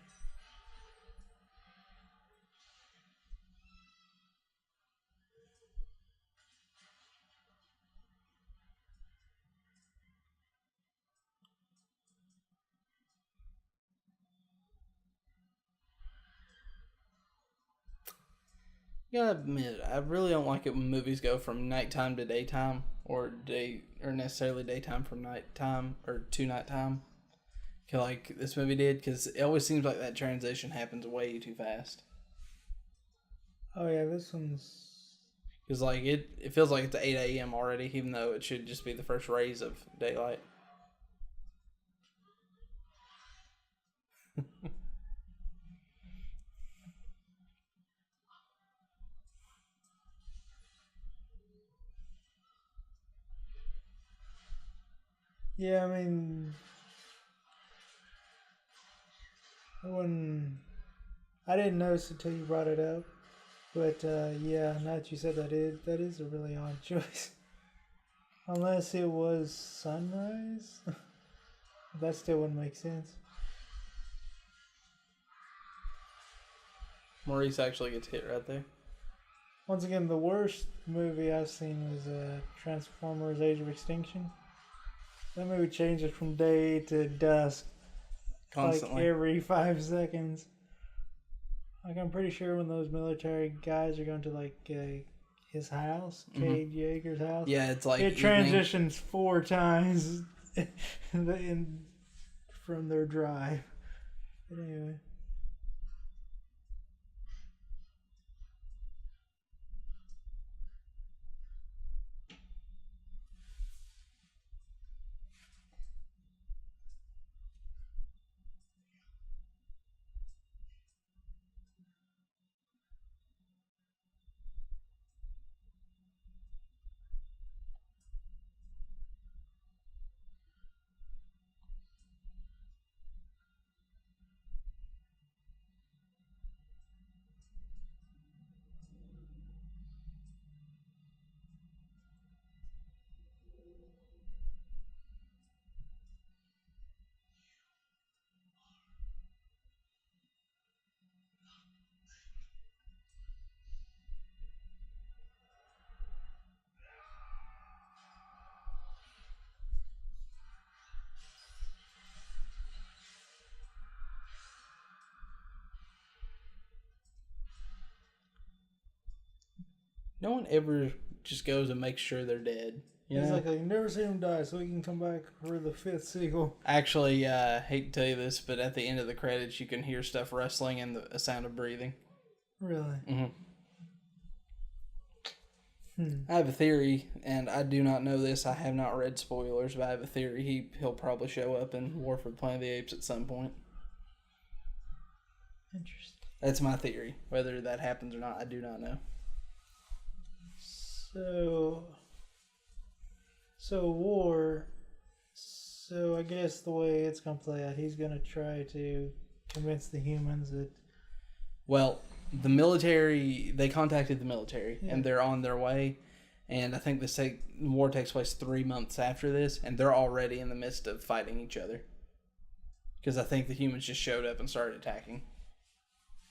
You gotta admit, I really don't like it when movies go from nighttime to daytime, or necessarily daytime from nighttime or to nighttime. Like this movie did, because it always seems like that transition happens way too fast. Oh yeah, this one's... Because like it feels like it's 8 a.m. already, even though it should just be the first rays of daylight. Yeah, I mean... I didn't notice until you brought it up. But yeah, now that you said that is a really odd choice. Unless it was sunrise. That still wouldn't make sense. Maurice actually gets hit right there. Once again, the worst movie I've seen was Transformers: Age of Extinction. That movie changes from day to dusk, Constantly. like every 5 seconds. Like I'm pretty sure when those military guys are going to like his house, Cade Yeager's house. Yeah, it's like it transitions 4 times from their drive. But anyway. No one ever just goes and makes sure they're dead. You He's know? like, you never seen him die, so he can come back for the fifth sequel. Actually, hate to tell you this, but at the end of the credits, you can hear stuff rustling and a sound of breathing. Really? Mm-hmm. Hmm. I have a theory, and I do not know this. I have not read spoilers, but I have a theory he'll probably show up in War for the Planet of the Apes at some point. Interesting. That's my theory. Whether that happens or not, I do not know. So War. So I guess the way it's gonna play out, he's gonna try to convince the humans that. Well, the military, they contacted the military, Yeah. and they're on their way. And I think the war takes place 3 months after this, and they're already in the midst of fighting each other. Because I think the humans just showed up and started attacking.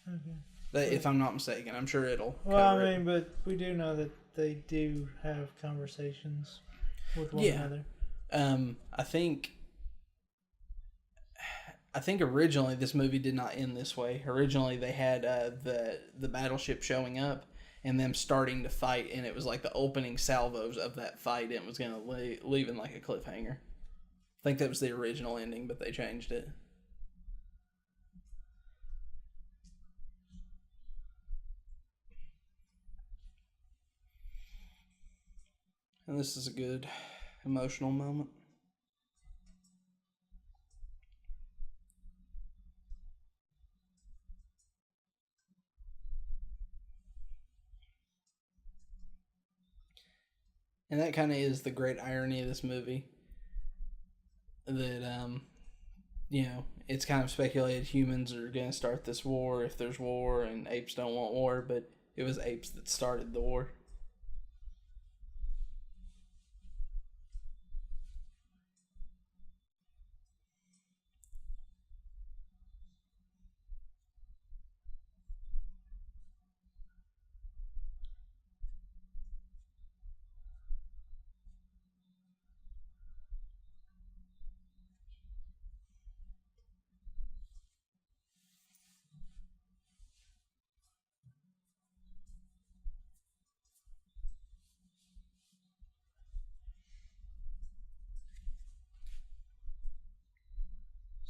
Okay. If I'm not mistaken, I'm sure it'll. Well, I mean, but we do know that they do have conversations with one another. I think originally this movie did not end this way. Originally they had the battleship showing up and them starting to fight, and it was like the opening salvos of that fight, and it was going to leave in like a cliffhanger. I think that was the original ending, but they changed it. And this is a good emotional moment. And that kind of is the great irony of this movie. That, it's kind of speculated humans are going to start this war if there's war, and apes don't want war, but it was apes that started the war.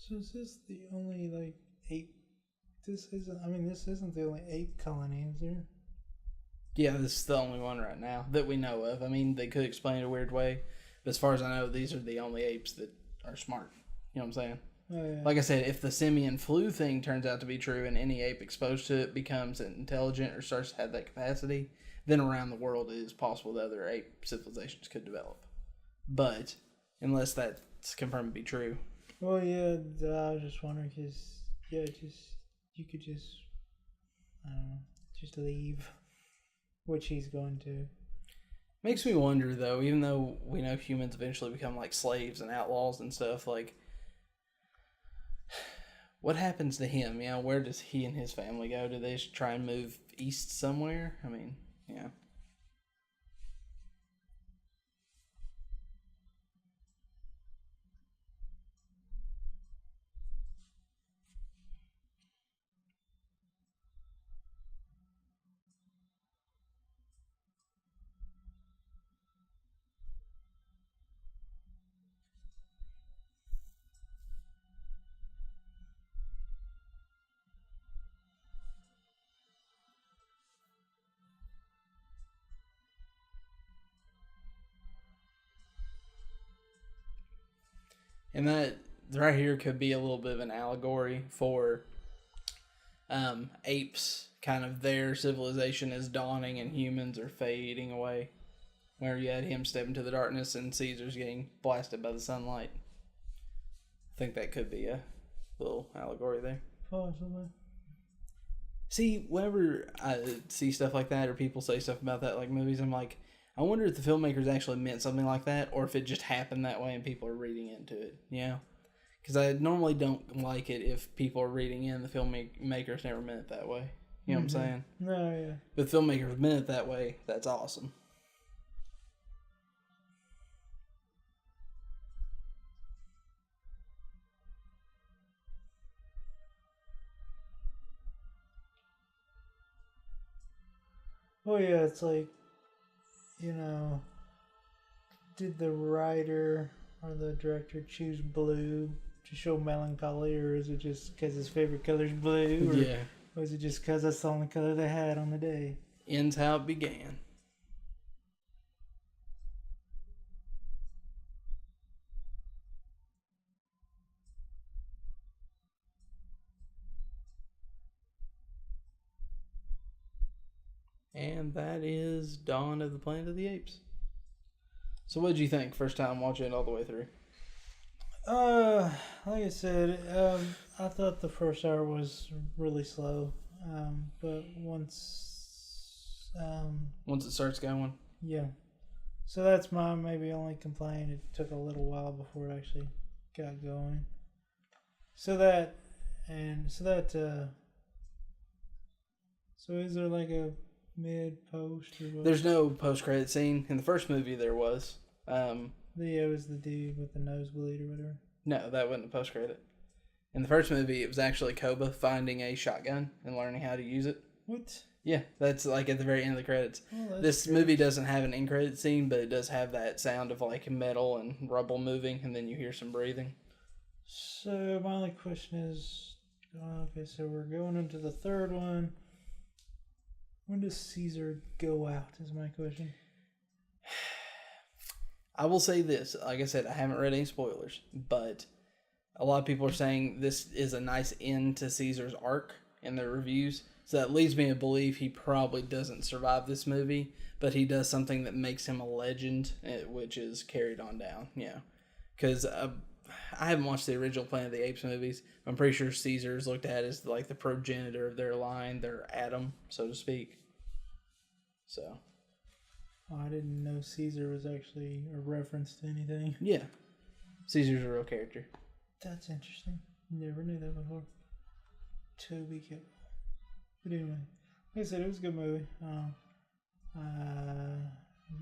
So is this the only ape? This isn't the only ape colony, is there? Yeah, this is the only one right now that we know of. I mean, they could explain it a weird way, but as far as I know, these are the only apes that are smart. You know what I'm saying? Oh, yeah. Like I said, if the simian flu thing turns out to be true and any ape exposed to it becomes intelligent or starts to have that capacity, then around the world it is possible that other ape civilizations could develop. But unless that's confirmed to be true. Well, yeah, I was just wondering because you could just I don't know, just leave, which he's going to. Makes me wonder though, even though we know humans eventually become like slaves and outlaws and stuff, like what happens to him? You know, where does he and his family go? Do they just try and move east somewhere? I mean, yeah. And that right here could be a little bit of an allegory for apes. Kind of their civilization is dawning and humans are fading away. Where you had him step into the darkness and Caesar's getting blasted by the sunlight. I think that could be a little allegory there. Possibly. See, whenever I see stuff like that or people say stuff about that, like movies, I'm like, I wonder if the filmmakers actually meant something like that or if it just happened that way and people are reading into it, you know? Because I normally don't like it if people are reading in the filmmakers never meant it that way. You know what I'm saying? No, yeah. But filmmakers meant it that way, that's awesome. Oh yeah, it's like you know, did the writer or the director choose blue to show melancholy, or is it just because his favorite color is blue? Or Yeah. was it just because that's the only color they had on the day? Ends how it began. And that is Dawn of the Planet of the Apes. So what did you think first time watching it all the way through? Like I said, I thought the first hour was really slow. But Once it starts going? yeah. So that's my maybe only complaint. It took a little while before it actually got going. So is there like a mid post or what? There's no post-credit scene. In the first movie there was. It was the dude with the nosebleed or whatever. No, that wasn't a post-credit. In the first movie, it was actually Koba finding a shotgun and learning how to use it. What? Yeah, that's like at the very end of the credits. Oh, This great. movie doesn't have an end credit scene, but it does have that sound of like metal and rubble moving, and then you hear some breathing. So my only question is, okay, so we're going into the third one. When does Caesar go out? Is my question. I will say this. Like I said, I haven't read any spoilers, but a lot of people are saying this is a nice end to Caesar's arc in their reviews. So that leads me to believe he probably doesn't survive this movie, but he does something that makes him a legend, which is carried on down. Yeah, because I haven't watched the original Planet of the Apes movies. I'm pretty sure Caesar is looked at as like the progenitor of their line, their Adam, so to speak. So. Oh, I didn't know Caesar was actually a reference to anything. Yeah. Caesar's a real character. That's interesting. Never knew that before. Toby Kebbell. But anyway, like I said, it was a good movie.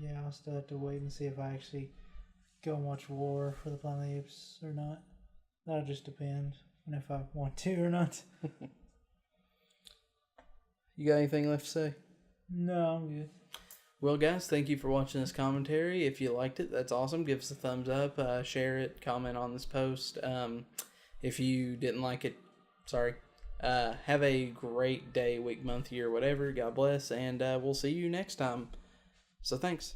Yeah, I'll still have to wait and see if I actually go and watch War for the Planet of the Apes or not. That'll just depend on if I want to or not. You got anything left to say? No, I'm good. Well, guys, thank you for watching this commentary. If you liked it, that's awesome. Give us a thumbs up, share it, comment on this post. If you didn't like it, sorry. Have a great day, week, month, year, whatever. God bless, and we'll see you next time. So thanks.